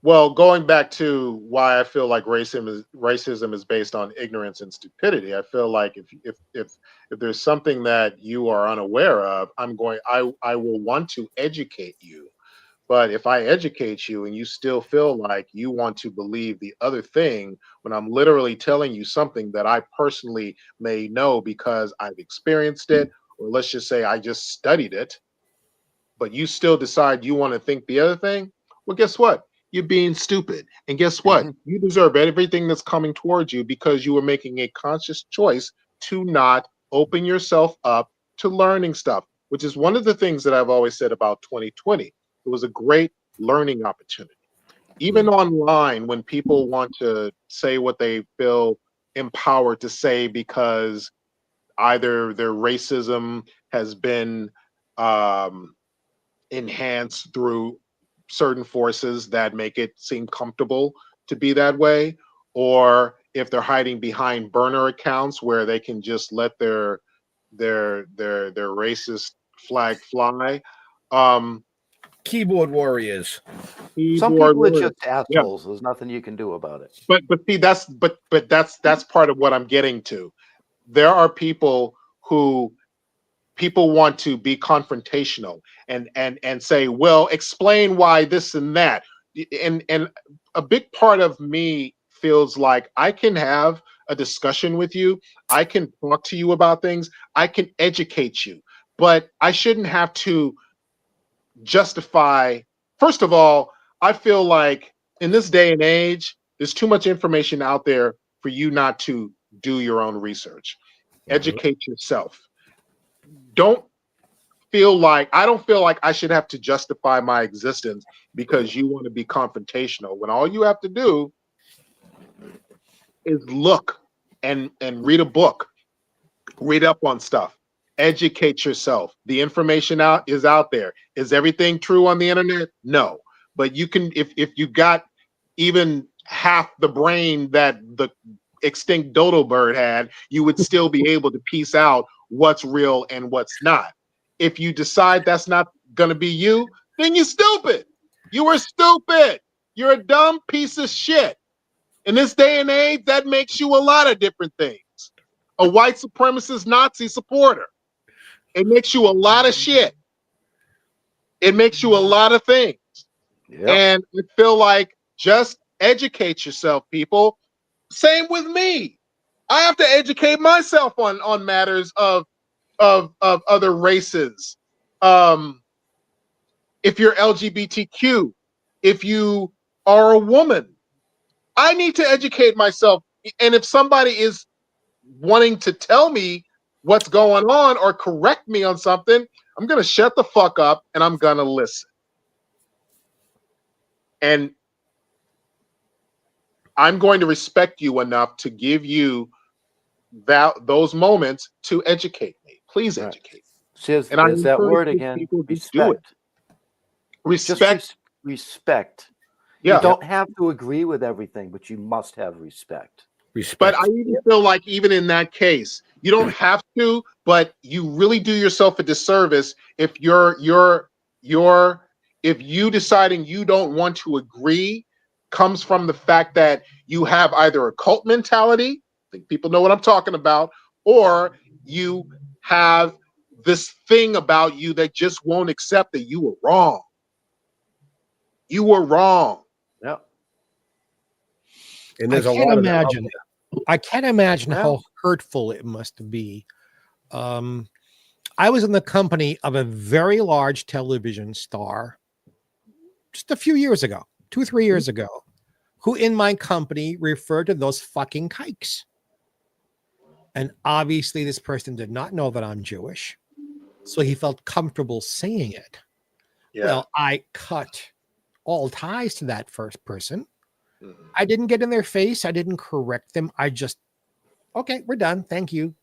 Well, going back to why I feel like racism is based on ignorance and stupidity, I feel like if there's something that you are unaware of, I will want to educate you. But if I educate you and you still feel like you want to believe the other thing, when I'm literally telling you something that I personally may know because I've experienced it, or let's just say I just studied it, but you still decide you want to think the other thing, well, guess what? You're being stupid. And guess what? You deserve everything that's coming towards you because you were making a conscious choice to not open yourself up to learning stuff, which is one of the things that I've always said about 2020. It was a great learning opportunity. Even online, when people want to say what they feel empowered to say because either their racism has been enhanced through certain forces that make it seem comfortable to be that way, or if they're hiding behind burner accounts where they can just let their racist flag fly. Keyboard warriors. Some Keyboard people are warriors. just assholes. There's nothing you can do about it. But see, that's part of what I'm getting to. There are people who people want to be confrontational and say, well, explain why this and that. And a big part of me feels like I can have a discussion with you. I can talk to you about things. I can educate you, but I shouldn't have to justify. First of all, I feel like in this day and age, there's too much information out there for you not to do your own research. Educate yourself. Don't I don't feel like I should have to justify my existence because you want to be confrontational, when all you have to do is look and read a book, read up on stuff, educate yourself. The information is out there. Is everything true on the internet? No, but you can, if you got even half the brain that the extinct dodo bird had, you would still be able to piece out what's real and what's not. If you decide that's not going to be you, then you're stupid. You are stupid. You're a dumb piece of shit. In this day and age, that makes you a lot of different things. A white supremacist Nazi supporter. It makes you a lot of shit. It makes you a lot of things. Yep. And I feel like just educate yourself, people. Same with me. I have to educate myself on matters of other races. If you're LGBTQ, if you are a woman, I need to educate myself. And if somebody is wanting to tell me what's going on or correct me on something, I'm going to shut the fuck up and I'm going to listen. And I'm going to respect you enough to give you those moments to educate me. Please educate me. See, there's And I that word encourage again. people to do it. Respect. Just respect. Yeah. You don't have to agree with everything, but you must have respect. But I even feel like even in that case, you don't have to, but you really do yourself a disservice if if you deciding you don't want to agree comes from the fact that you have either a cult mentality, I think people know what I'm talking about, or you have this thing about you that just won't accept that you were wrong. You were wrong. Yeah. And there's a lot of that. I can't imagine how hurtful it must be. I was in the company of a very large television star just a few years ago, 2-3 years ago, who in my company referred to those fucking kikes. And obviously this person did not know that I'm Jewish, so he felt comfortable saying it. Yeah. Well, I cut all ties to that first person. Mm-hmm. I didn't get in their face. I didn't correct them. I just, okay, we're done. Thank you.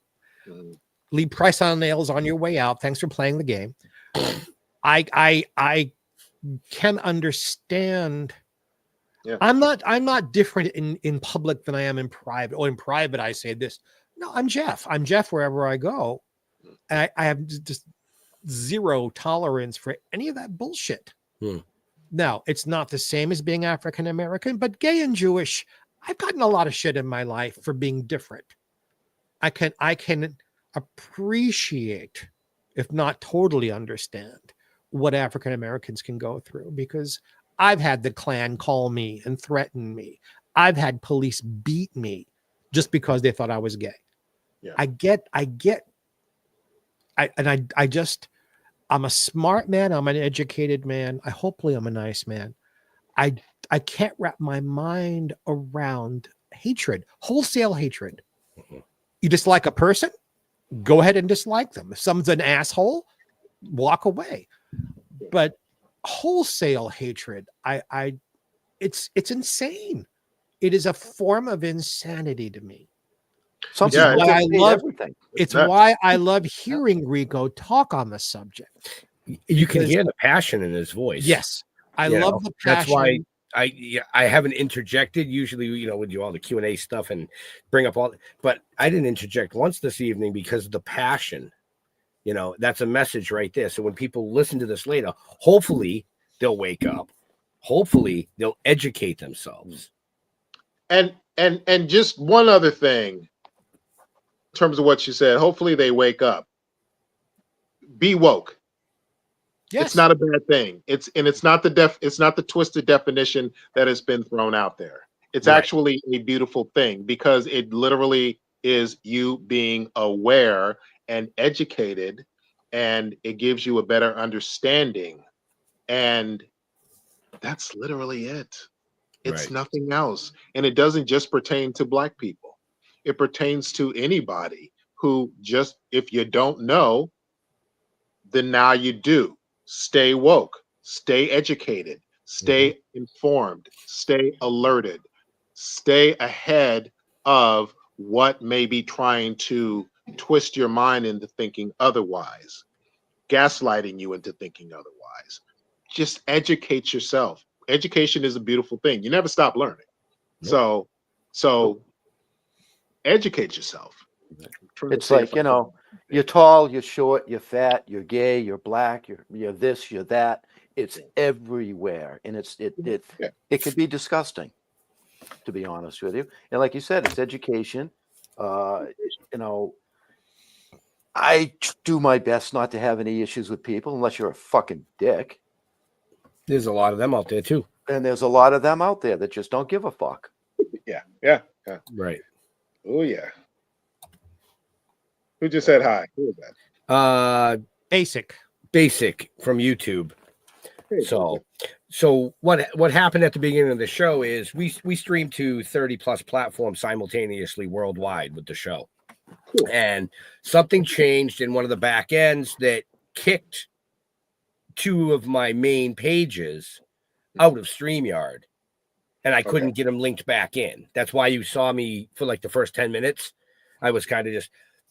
Mm-hmm. Leave price on nails on your way out. Thanks for playing the game. I can understand. Yeah. I'm not different in public than I am in private. Or in private, I say this. No, I'm Jeff. I'm Jeff wherever I go. And I have just zero tolerance for any of that bullshit. Now, it's not the same as being African American, but gay and Jewish, I've gotten a lot of shit in my life for being different. I can appreciate, if not totally understand, what African Americans can go through, because I've had the Klan call me and threaten me. I've had police beat me just because they thought I was gay. Yeah. I'm a smart man. I'm an educated man. Hopefully I'm a nice man. I can't wrap my mind around hatred, wholesale hatred. Mm-hmm. You dislike a person, go ahead and dislike them. If someone's an asshole, walk away. But wholesale hatred, it's insane. It is a form of insanity to me. Which Something is Yeah, why I motivate love everything. it's nuts. why I love hearing Rico talk on the subject. You can Because- hear the passion in his voice. Yes, I You love know, the that's passion. why I haven't interjected. Usually, we do all the Q&A stuff and bring up all, but I didn't interject once this evening because of the passion. That's a message right there. So when people listen to this later, hopefully they'll wake up. Hopefully they'll educate themselves. And just one other thing in terms of what you said. Hopefully they wake up. Be woke. Yes, It's not a bad thing. It's not the twisted definition that has been thrown out there. It's Right. actually a beautiful thing because it literally is you being aware and educated, and it gives you a better understanding. And that's literally it. It's Right. nothing else. And it doesn't just pertain to Black people. It pertains to anybody who just, if you don't know, then now you do. Stay woke, stay educated, stay informed, stay alerted, stay ahead of what may be trying to twist your mind into thinking otherwise, gaslighting you into thinking otherwise. Just educate yourself. Education is a beautiful thing. You never stop learning. Nope. So educate yourself. It's like, you're tall, you're short, you're fat, you're gay, you're Black, you're this, you're that. It's everywhere, and it could be disgusting, to be honest with you. And like you said, it's education. I do my best not to have any issues with people unless you're a fucking dick. There's a lot of them out there too. And there's a lot of them out there that just don't give a fuck. Yeah. Right. Oh yeah. Who just said hi? Who was that? basic. From YouTube. Hey, So what happened at the beginning of the show is we stream to 30 plus platforms simultaneously worldwide with the show. Cool. And something changed in one of the back ends that kicked two of my main pages out of StreamYard, and I couldn't get them linked back in. That's why you saw me for like the first 10 minutes. I was kind of just,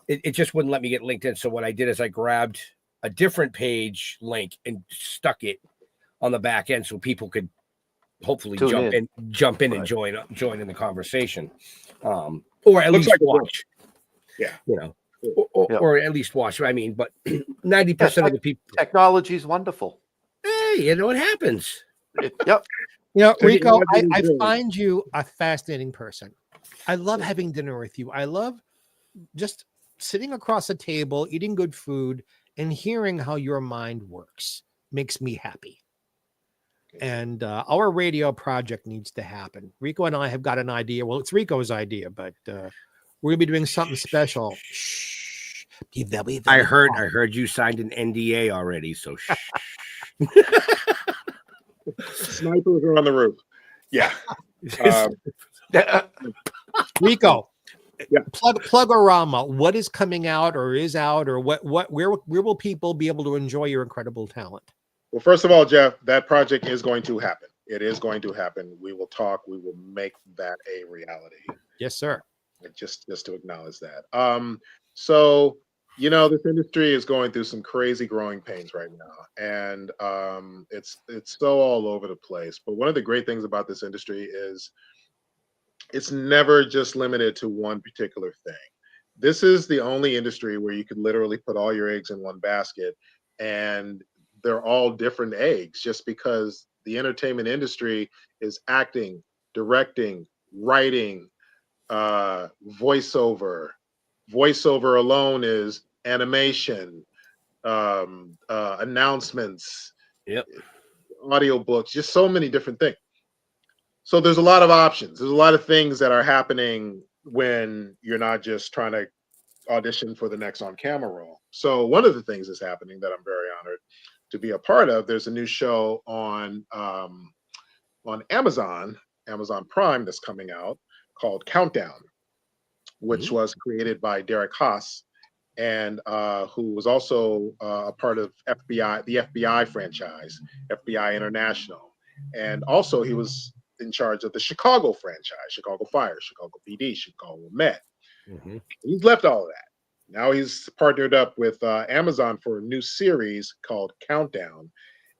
it just wouldn't let me get linked in. So what I did is I grabbed a different page link and stuck it on the back end so people could hopefully jump in Right. and join in the conversation, or at Looks least like watch. Yeah. Or at least watch. I mean, but 90% of the people. Technology is wonderful. Hey, it happens. Yep. Rico, I Technology. find you a fascinating person. I love having dinner with you. I love just sitting across a table, eating good food, and hearing how your mind works. Makes me happy. And our radio project needs to happen. Rico and I have got an idea. Well, it's Rico's idea, but we're gonna be doing something special. Shh. Be very, very I heard quiet. you signed an NDA already, so shh. Snipers are on the roof. Yeah. Rico, Yeah. Plugorama. What is coming out or is out, or where will people be able to enjoy your incredible talent? Well, first of all, Jeff, that project is going to happen. It is going to happen. We will talk. We will make that a reality. Yes, sir. Just to acknowledge that. So this industry is going through some crazy growing pains right now, and it's so all over the place. But one of the great things about this industry is it's never just limited to one particular thing. This is the only industry where you could literally put all your eggs in one basket, and they're all different eggs, just because the entertainment industry is acting, directing, writing, voiceover. Voiceover alone is animation, announcements, audiobooks, just so many different things. So there's a lot of options. There's a lot of things that are happening when you're not just trying to audition for the next on-camera role. So one of the things that's happening that I'm very honored to be a part of, there's a new show on Amazon Prime that's coming out called Countdown, which was created by Derek Haas, and who was also a part of the FBI franchise, FBI International. And also he was in charge of the Chicago franchise, Chicago Fire, Chicago PD, Chicago Met. Mhm. He's left all of that. Now he's partnered up with Amazon for a new series called Countdown.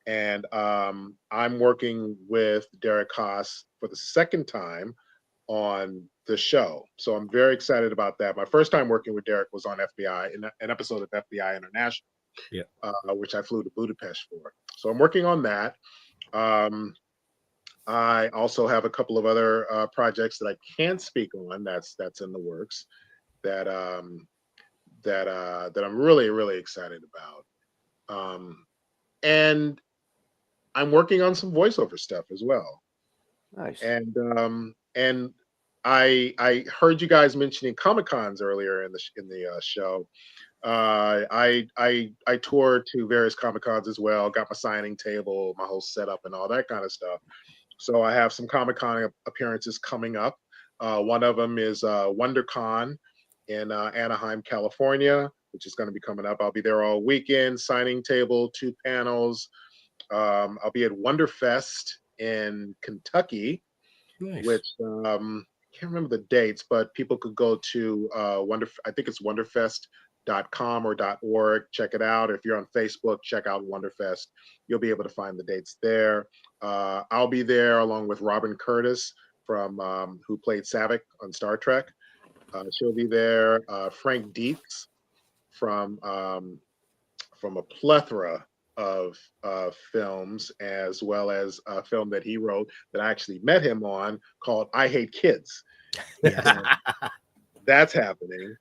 And I'm working with Derek Haas for the second time on the show. So I'm very excited about that. My first time working with Derek was on FBI, in an episode of FBI International, Yeah. which I flew to Budapest for. So I'm working on that. I also have a couple of other projects that I can't speak on. That's in the works. That that I'm really really excited about. And I'm working on some voiceover stuff as well. Nice. And I heard you guys mentioning Comic Cons earlier in the show. I toured to various Comic Cons as well. Got my signing table, my whole setup, and all that kind of stuff. So I have some Comic Con appearances coming up. One of them is WonderCon in Anaheim, California, which is going to be coming up. I'll be there all weekend, signing table, 2 panels. I'll be at Wonderfest in Kentucky, Nice. which can't remember the dates, but people could go to I think it's wonderfest.com or .org. Check it out. If you're on Facebook, check out Wonderfest. You'll be able to find the dates there. I'll be there along with Robin Curtis from who played Savick on Star Trek. She'll be there. Frank Dietz from a plethora of films, as well as a film that he wrote that I actually met him on called I Hate Kids. That's happening.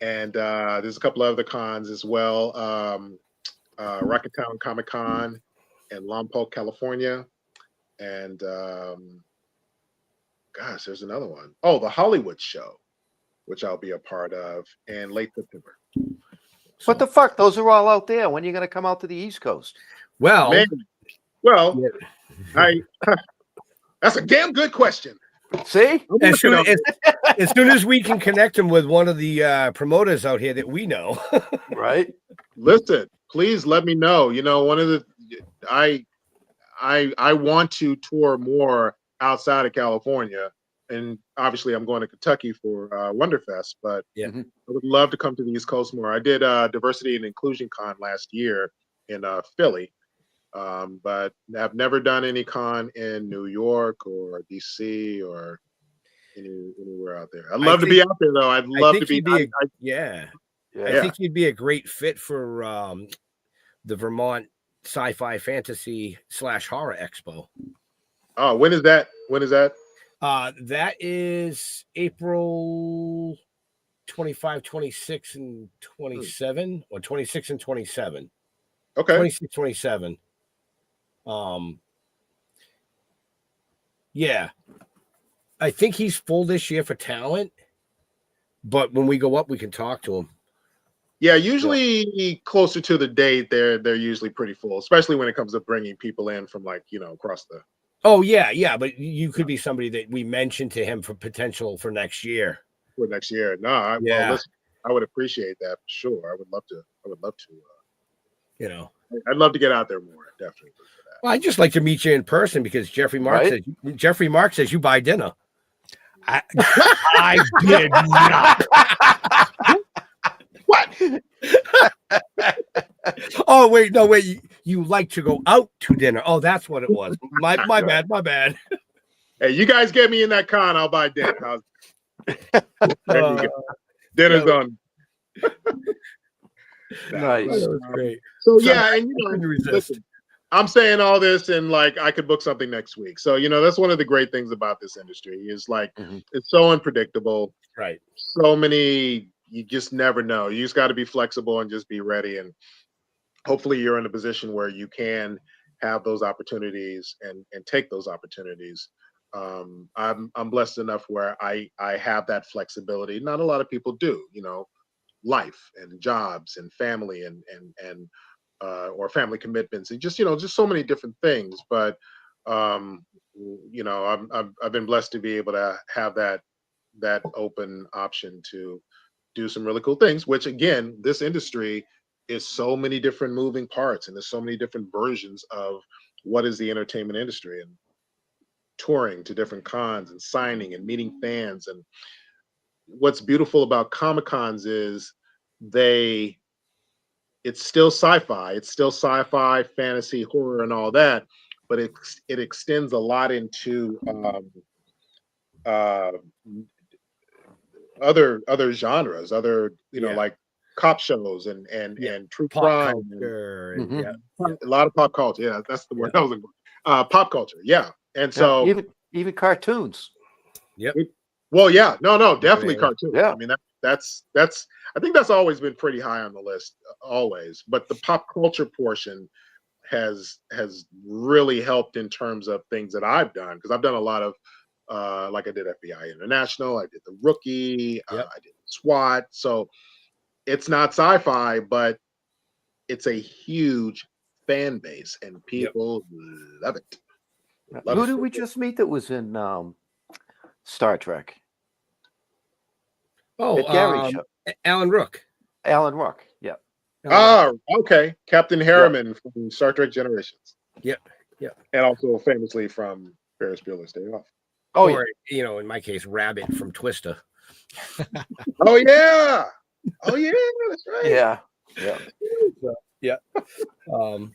And there's a couple of other cons as well. Rocketown Comic Con in Lompoc, California. And gosh, there's another one. Oh, the Hollywood Show, which I'll be a part of in late September. What the fuck? Those are all out there. When are you going to come out to the East Coast? Well, Man, well, yeah. that's a damn good question. See? as soon as we can connect him with one of the promoters out here that we know. Right. Listen, please let me know. You know, one of the I want to tour more outside of California, and obviously I'm going to Kentucky for Wonderfest, but Yeah. I would love to come to the East Coast more. I did Diversity and Inclusion Con last year in Philly, but I've never done any con in New York or DC or anywhere out there. I'd love to be out there though. I'd love to be. Yeah. Yeah. I think you'd be a great fit for the Vermont Sci-Fi Fantasy / Horror Expo. Oh, when is that? When is that? That is April 25, 26, and 27, or 26 and 27. Okay. 26, 27. Yeah. I think he's full this year for talent, but when we go up, we can talk to him. Yeah, usually closer to the date, they're usually pretty full, especially when it comes to bringing people in from across the. Oh yeah, but you could be somebody that we mentioned to him for potential for next year. For next year, no, well, listen, I would appreciate that for sure. I would love to. I'd love to get out there more, definitely. For that. Well, I'd just like to meet you in person because Jeffrey Mark says you buy dinner. I did not. What? Oh wait, no wait. You like to go out to dinner? Oh, that's what it was. My bad. Hey, you guys get me in that con, I'll buy dinner. There you go. Dinner's on. Nice. That was great. So yeah, and resist. listen, I'm saying all this and I could book something next week. So that's one of the great things about this industry is it's so unpredictable. Right. So many, you just never know. You just got to be flexible and just be ready. And hopefully you're in a position where you can have those opportunities and take those opportunities. I'm blessed enough where I have that flexibility. Not a lot of people do, life and jobs and family and or family commitments and just so many different things. But I've been blessed to be able to have that open option to do some really cool things, which again, this industry is so many different moving parts and there's so many different versions of what is the entertainment industry, and touring to different cons and signing and meeting fans and what's beautiful about Comic Cons is it's still sci-fi. It's still sci-fi, fantasy, horror, and all that, but it extends a lot into uh, other genres, other like cop shows and true Pop crime, culture and Mhm. a lot of pop culture. Yeah, that's the word I was looking for. Pop culture. Yeah, and Yeah, so even cartoons. well, yeah, no, definitely Yeah. cartoons. Yeah. I mean, that's I think that's always been pretty high on the list, always. But the pop culture portion has really helped in terms of things that I've done, because I've done a lot of like I did FBI International, I did The Rookie, Yep. I did SWAT. So it's not sci-fi, but it's a huge fan base and people love it. Love Who it. did we just meet that was in Star Trek? Oh, At Gary's show. Alan Rook. Alan Rock. Yeah. Okay. Captain Harriman from Star Trek Generations. Yep. And also famously from Ferris Bueller's Day Off. Oh, Or, in my case, Rabbit from Twister. Oh yeah. Oh yeah, that's right. yeah. Yeah. Um,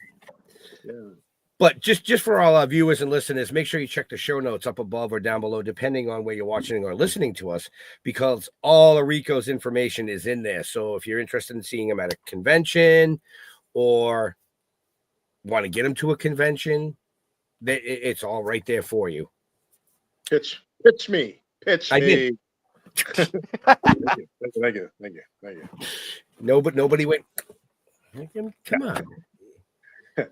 Yeah. But just for all our viewers and listeners, make sure you check the show notes up above or down below, depending on where you're watching or listening to us, because all of Rico's information is in there. So if you're interested in seeing him at a convention or want to get him to a convention, it's all right there for you. Pitch me. I did. Thank you. Nobody went. Come on.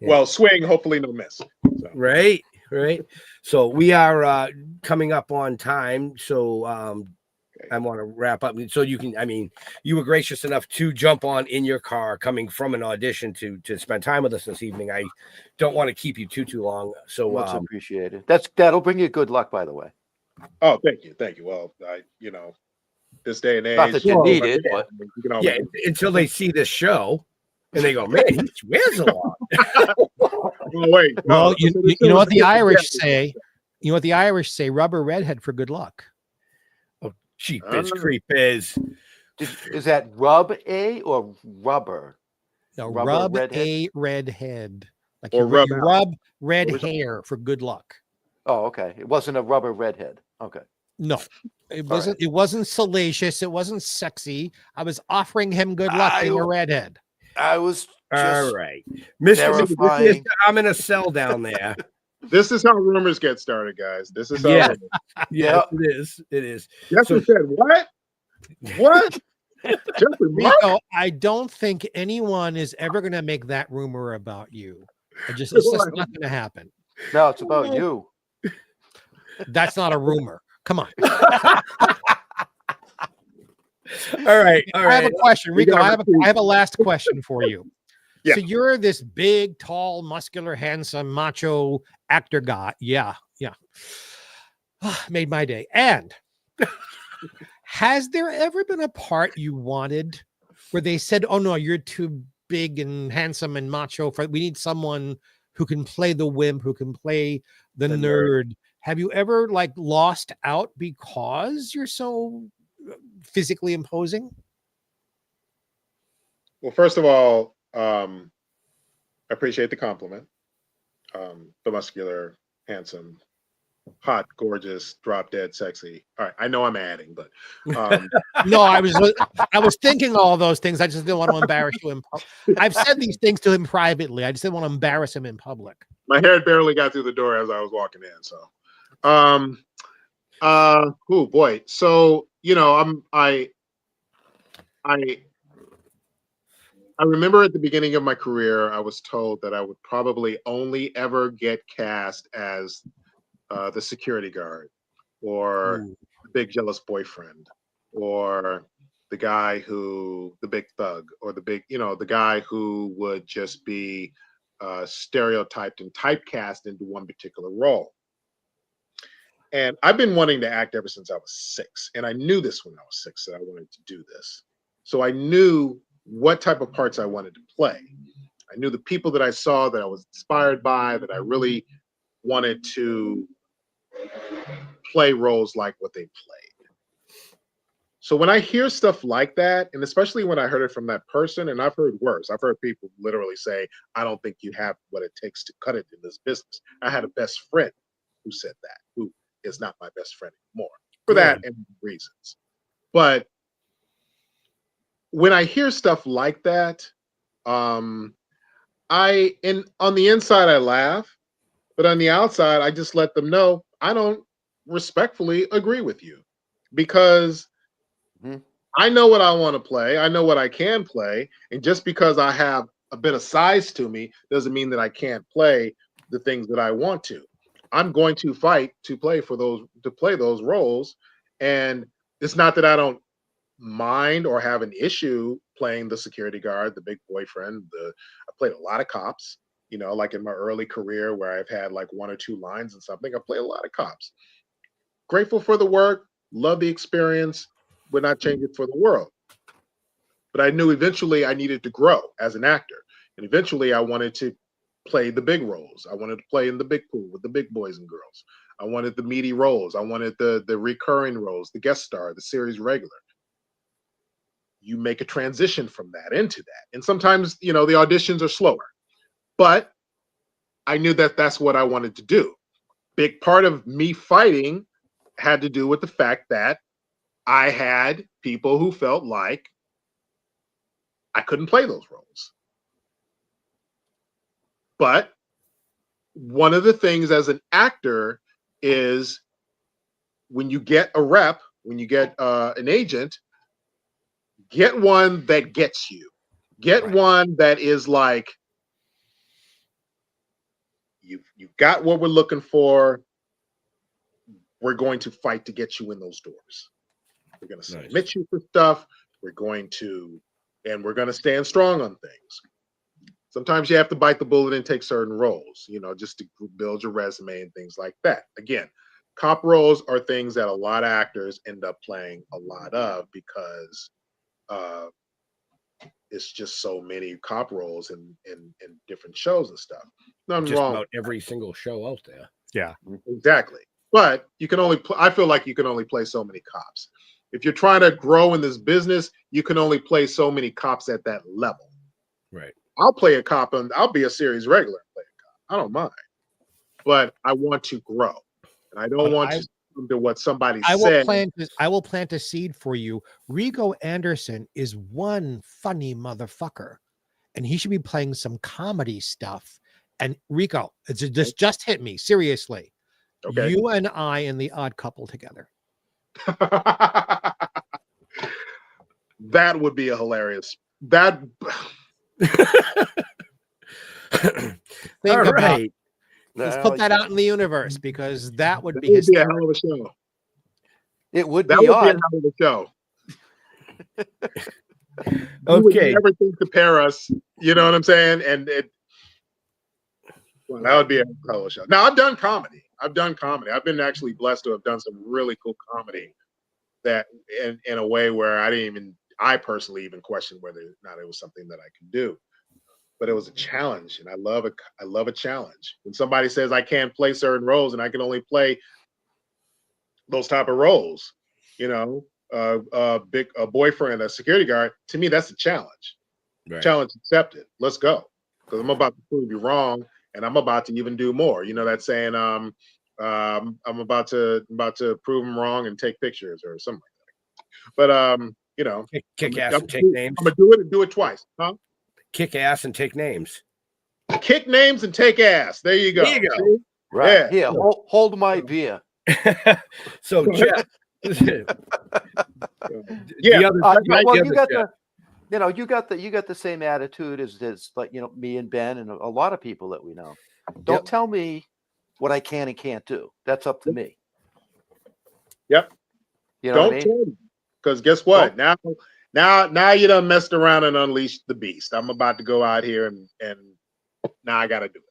Well, swing, hopefully no miss. So. Right. So we are coming up on time. So I want to wrap up. So you were gracious enough to jump on in your car coming from an audition to spend time with us this evening. I don't want to keep you too long. So Much appreciated. That'll bring you good luck, by the way. Oh, thank you. Well, this day and age, Not that you need it, but you can always until they see this show and they go, man, he swears a lot. oh, wait. Well, you know what the Irish say. You know what the Irish say? Rubber redhead for good luck. Oh, cheap is creepers. is that rub a or rubber? No, Rubber rub redhead? a redhead. Like Or you rub you out. rub red hair for good luck. Oh, okay. It wasn't a rubber redhead. Okay. No, it wasn't. It wasn't salacious. It wasn't sexy. I was offering him good luck being a redhead. I was All just right. Mr. verifying. I'm in a cell down there. This is how rumors get started, guys. This is how Yeah. rumors. Yeah, it is. Jeffrey So- said, what? What? Jeffrey, what? Rico, I don't think anyone is ever going to make that rumor about you. It's just not going to happen. No, it's about you. That's not a rumor. Come on. All right. I have a question, Rico. I have a last question for you. Yeah. So you're this big, tall, muscular, handsome, macho actor guy. Yeah. Made my day. And has there ever been a part you wanted where they said, "Oh no, you're too big and handsome and macho we need someone who can play the wimp, who can play the nerd." Have you ever lost out because you're so physically imposing? Well, first of all, I appreciate the compliment. The muscular, handsome, hot, gorgeous, drop dead, sexy. All right, I know I'm adding, but No, I was thinking all those things. I just didn't want to embarrass you in public. I've said these things to him privately. I just didn't want to embarrass him in public. my hair barely got through the door as I was walking in. So, oh boy. So I remember at the beginning of my career, I was told that I would probably only ever get cast as the security guard, or the big jealous boyfriend, or the big thug, or the guy who would just be stereotyped and typecast into one particular role. And I've been wanting to act ever since I was 6. And I knew this when I was 6 that I wanted to do this. So I knew what type of parts I wanted to play. I knew the people that I saw that I was inspired by, that I really wanted to play roles like what they played. So when I hear stuff like that, and especially when I heard it from that person, and I've heard worse, I've heard people literally say, I don't think you have what it takes to cut it in this business. I had a best friend who said that, who is not my best friend anymore for that and reasons. But when I hear stuff like that, on the inside I laugh, but on the outside I just let them know I don't respectfully agree with you, because I know what I want to play, I know what I can play, and just because I have a bit of size to me doesn't mean that I can't play the things that I want to. I'm going to fight to play those roles, and it's not that I don't mind or have an issue playing the security guard, the big boyfriend. I played a lot of cops, like in my early career where I've had like one or two lines and something. I played a lot of cops. Grateful for the work, love the experience, would not change it for the world. But I knew eventually I needed to grow as an actor. And eventually I wanted to play the big roles. I wanted to play in the big pool with the big boys and girls. I wanted the meaty roles. I wanted the recurring roles, the guest star, the series regular. You make a transition from that into that. And sometimes, the auditions are slower. But I knew that that's what I wanted to do. Big part of me fighting had to do with the fact that I had people who felt like I couldn't play those roles. But one of the things as an actor is when you get a rep, when you get an agent, get one that gets you. Get one that is like, you've got what we're looking for. We're going to fight to get you in those doors. We're going to submit you for stuff. We're going to stand strong on things. Sometimes you have to bite the bullet and take certain roles, just to build your resume and things like that. Again, cop roles are things that a lot of actors end up playing a lot of because it's just so many cop roles in different shows and stuff. Nothing just wrong about every single show out there. Yeah, exactly. But you can only I feel like you can only play so many cops. If you're trying to grow in this business, you can only play so many cops at that level. Right. I'll play a cop and I'll be a series regular and play a cop. I don't mind. But I want to grow. And I don't want to do what somebody said. I will plant a seed for you. Rico Anderson is one funny motherfucker, and he should be playing some comedy stuff. And Rico, this just hit me seriously. Okay. You and I in The Odd Couple together. That would be a hilarious. That. Think All about. right. Let's put that out in the universe, because that would be a hysterical. hell of a show. It would That be would odd. be a hell of a show. Okay. You would never think to pair us. You know what I'm saying? And that would be a hell of a show. Now I've done comedy. I've been actually blessed to have done some really cool comedy that in a way where I personally even questioned whether or not it was something that I could do. But it was a challenge, and I love a challenge. When somebody says I can't play certain roles and I can only play those type of roles, a boyfriend, a security guard, to me that's a challenge. Right. Challenge accepted. Let's go, because I'm about to prove you wrong, and I'm about to even do more. That saying, I'm about to prove them wrong and take pictures or something like that. But kick ass and take names. I'm gonna do it and do it twice, huh? Kick ass and take names. Kick names and take ass. There you go. There you go. See? Right. Yeah. Here, hold my beer. So, Jeff. Yeah. You got the same attitude as like me and Ben and a lot of people that we know. Don't tell me what I can and can't do. That's up to me. Yep. You know Don't what I mean? tell me, because guess what? Now you done messed around and unleashed the beast. I'm about to go out here and now I got to do it.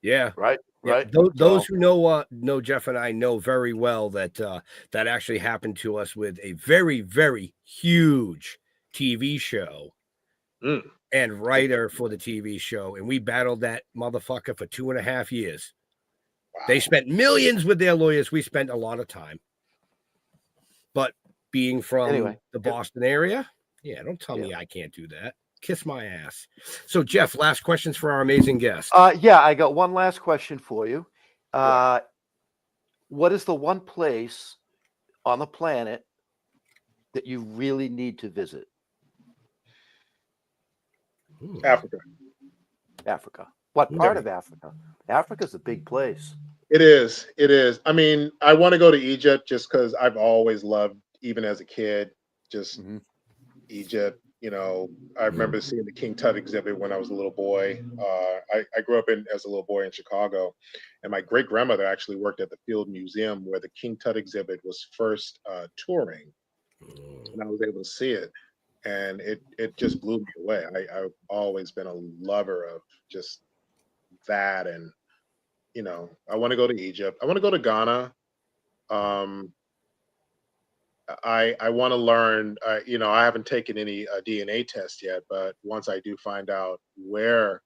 Yeah. Right. Yeah, Right. those who know Jeff and I know very well that that actually happened to us with a very, very huge TV show and writer for the TV show. And we battled that motherfucker for 2.5 years. Wow. They spent millions with their lawyers. We spent a lot of time. But being from Anyway, the Boston area. Yeah, don't tell me I can't do that. Kiss my ass. So, Jeff, last questions for our amazing guest. Yeah, I got one last question for you. What is the one place on the planet that you really need to visit? Africa. Africa. What part of Africa? Africa's a big place. It is. It is. I mean, I want to go to Egypt just because I've always loved, even as a kid, just Egypt. You know, I remember seeing the King Tut exhibit when I was a little boy. I grew up as a little boy in Chicago, and my great grandmother actually worked at the Field Museum where the King Tut exhibit was first touring, and I was able to see it, and it just blew me away. I've always been a lover of just that, and you know, I want to go to Egypt. I want to go to Ghana. I want to learn, you know, I haven't taken any DNA test yet, but once I do find out where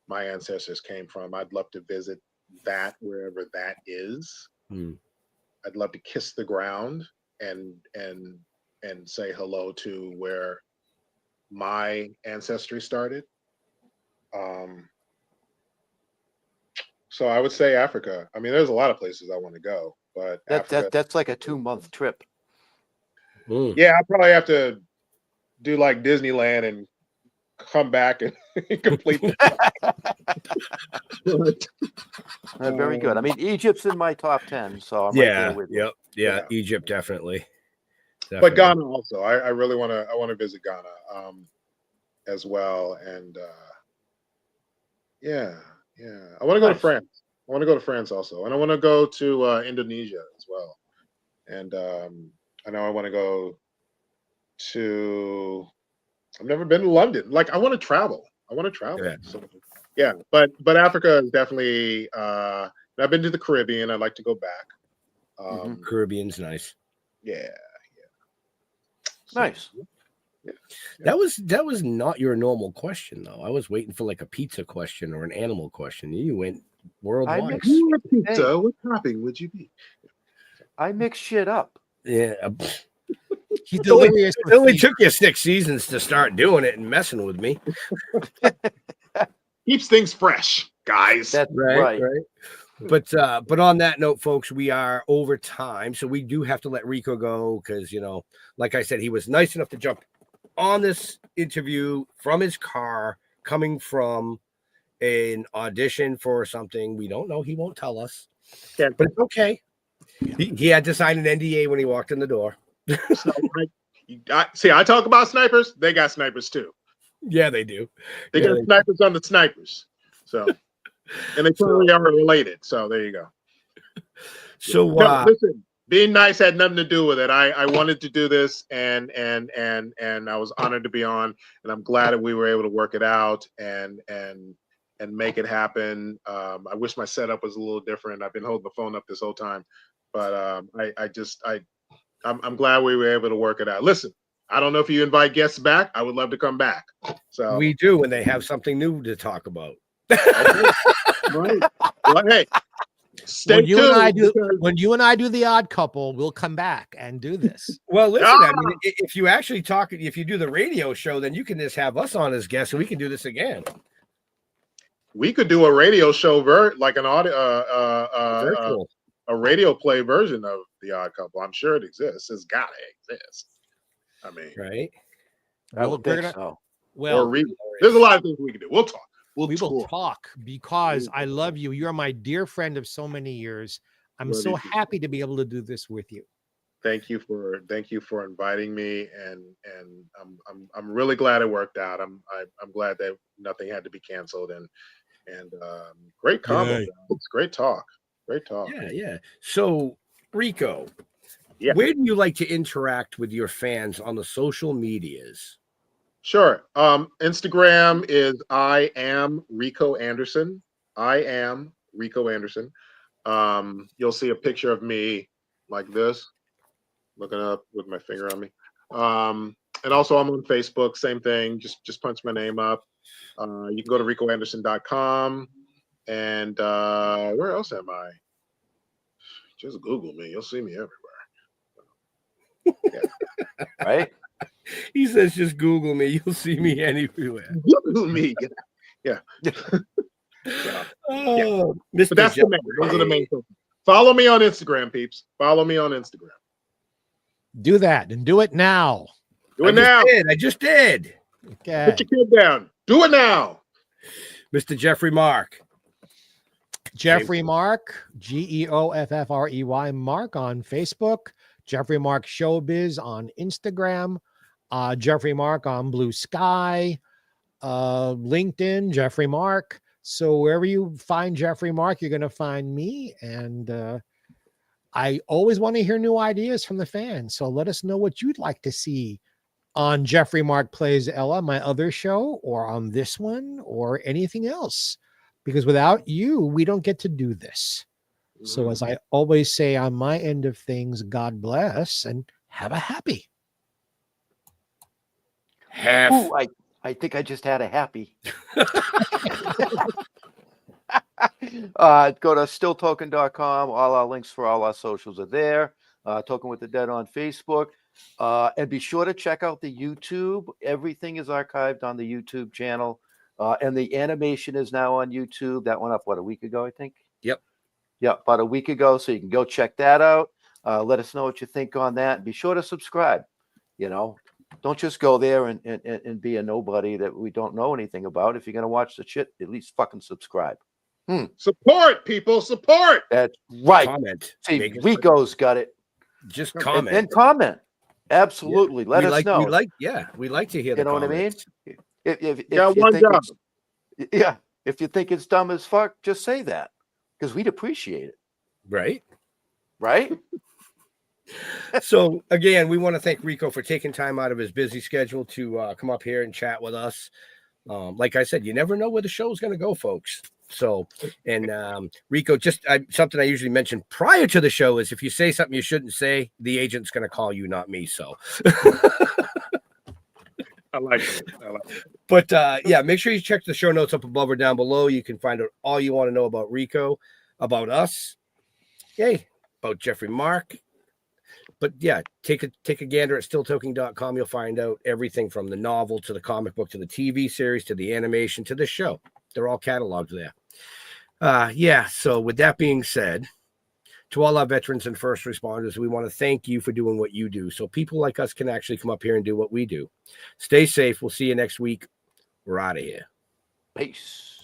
my ancestors came from, I'd love to visit that wherever that is. I'd love to kiss the ground and say hello to where my ancestry started. So I would say Africa. I mean, there's a lot of places I want to go, but That's like a 2-month trip. Yeah, I probably have to do like Disneyland and come back and complete. Very good. I mean, Egypt's in my top 10, so I'm right there with you. Yeah, Egypt definitely. But Ghana also. I really want to. I want to visit Ghana as well, and yeah. I want to go to France. I want to go to France also, and I want to go to Indonesia as well, and I know I want to go to. I've never been to London. Like I want to travel. Yeah. So, yeah, but Africa is definitely. I've been to the Caribbean. I'd like to go back. Caribbean's nice. Yeah. Nice. Yeah. That was not your normal question though. I was waiting for like a pizza question or an animal question. You went worldwide. Pizza. What topping would you be? I mix shit up. Yeah. He's delirious. It only took you 6 seasons to start doing it and messing with me. Keeps things fresh, guys. That's right. But on that note, folks, we are over time, so we do have to let Rico go because, you know, like I said, he was nice enough to jump on this interview from his car, coming from an audition for something we don't know. He won't tell us, but it's okay. He had to sign an NDA when he walked in the door. See, I talk about snipers. They got snipers too. Yeah, they do. They got snipers on the snipers. So, and they totally are related. So there you go. So listen, being nice had nothing to do with it. I wanted to do this, and I was honored to be on, and I'm glad that we were able to work it out and make it happen. I wish my setup was a little different. I've been holding the phone up this whole time, but I'm glad we were able to work it out. Listen, I don't know if you invite guests back. I would love to come back. So we do when they have something new to talk about. Okay. Right. Well, hey, when you and I do the Odd Couple, we'll come back and do this. Well, listen, I mean, if you actually if you do the radio show, then you can just have us on as guests, and we can do this again. We could do a radio show, like an audio, Virtual. A radio play version of The Odd Couple. I'm sure it exists. It's gotta exist. I mean, right? I would think so. Well, there's a lot of things we can do. We'll talk. We will talk because I love you. You're my dear friend of so many years. I'm so happy to be able to do this with you. Thank you for inviting me, and I'm really glad it worked out. I'm glad that nothing had to be canceled, and great combo. It's great talk. Great talk. Yeah. So, Rico, yeah, where do you like to interact with your fans on the social medias? Sure. Instagram is I am Rico Anderson. You'll see a picture of me like this, looking up with my finger on me. And also I'm on Facebook, same thing. Just punch my name up. You can go to ricoanderson.com. And where else am I? Just Google me. You'll see me everywhere. Yeah. right? He says, just Google me. You'll see me anywhere. Google me. Yeah. Oh, But that's the main. Those are the main things. Follow me on Instagram, peeps. Follow me on Instagram. Do that and do it now. Do it now. I just did. Okay. Put your kid down. Do it now. Mr. Jeffrey Mark. Jeffrey Mark, GEOFFREY Mark on Facebook, Jeffrey Mark Showbiz on Instagram, Jeffrey Mark on Blue Sky, LinkedIn, Jeffrey Mark. So wherever you find Jeffrey Mark, you're going to find me. And I always want to hear new ideas from the fans. So let us know what you'd like to see on Jeffrey Mark Plays Ella, my other show, or on this one, or anything else. Because without you, we don't get to do this. So as I always say on my end of things, God bless and have a happy. Ooh, I think I just had a happy. Go to stilltoken.com. All our links for all our socials are there. Token with the Dead on Facebook. And be sure to check out the YouTube. Everything is archived on the YouTube channel. And the animation is now on YouTube. That went up, a week ago, I think? Yep. Yeah, about a week ago. So you can go check that out. Let us know what you think on that. Be sure to subscribe. Don't just go there and be a nobody that we don't know anything about. If you're going to watch the shit, at least fucking subscribe. Support, people. Support. That's right. Comment. See, Rico's got it. Just comment. And comment. Absolutely. Yeah. Let us know. We like to hear the You know what I mean? comments. If Got you one think job. if you think it's dumb as fuck, just say that, because we'd appreciate it. Right? Right? So again, we want to thank Rico for taking time out of his busy schedule to come up here and chat with us. Like I said, you never know where the show's going to go, folks. So, and Rico, just something I usually mention prior to the show is if you say something you shouldn't say, the agent's going to call you, not me. So. I like it. But yeah, make sure you check the show notes up above or down below. You can find out all you want to know about Rico, about us, about Jeffrey Mark. But yeah, take a gander at stilltoking.com. You'll find out everything from the novel to the comic book to the TV series to the animation to the show. They're all cataloged there. Yeah, so with that being said, to all our veterans and first responders, we want to thank you for doing what you do so people like us can actually come up here and do what we do. Stay safe. We'll see you next week. We're out of here. Peace.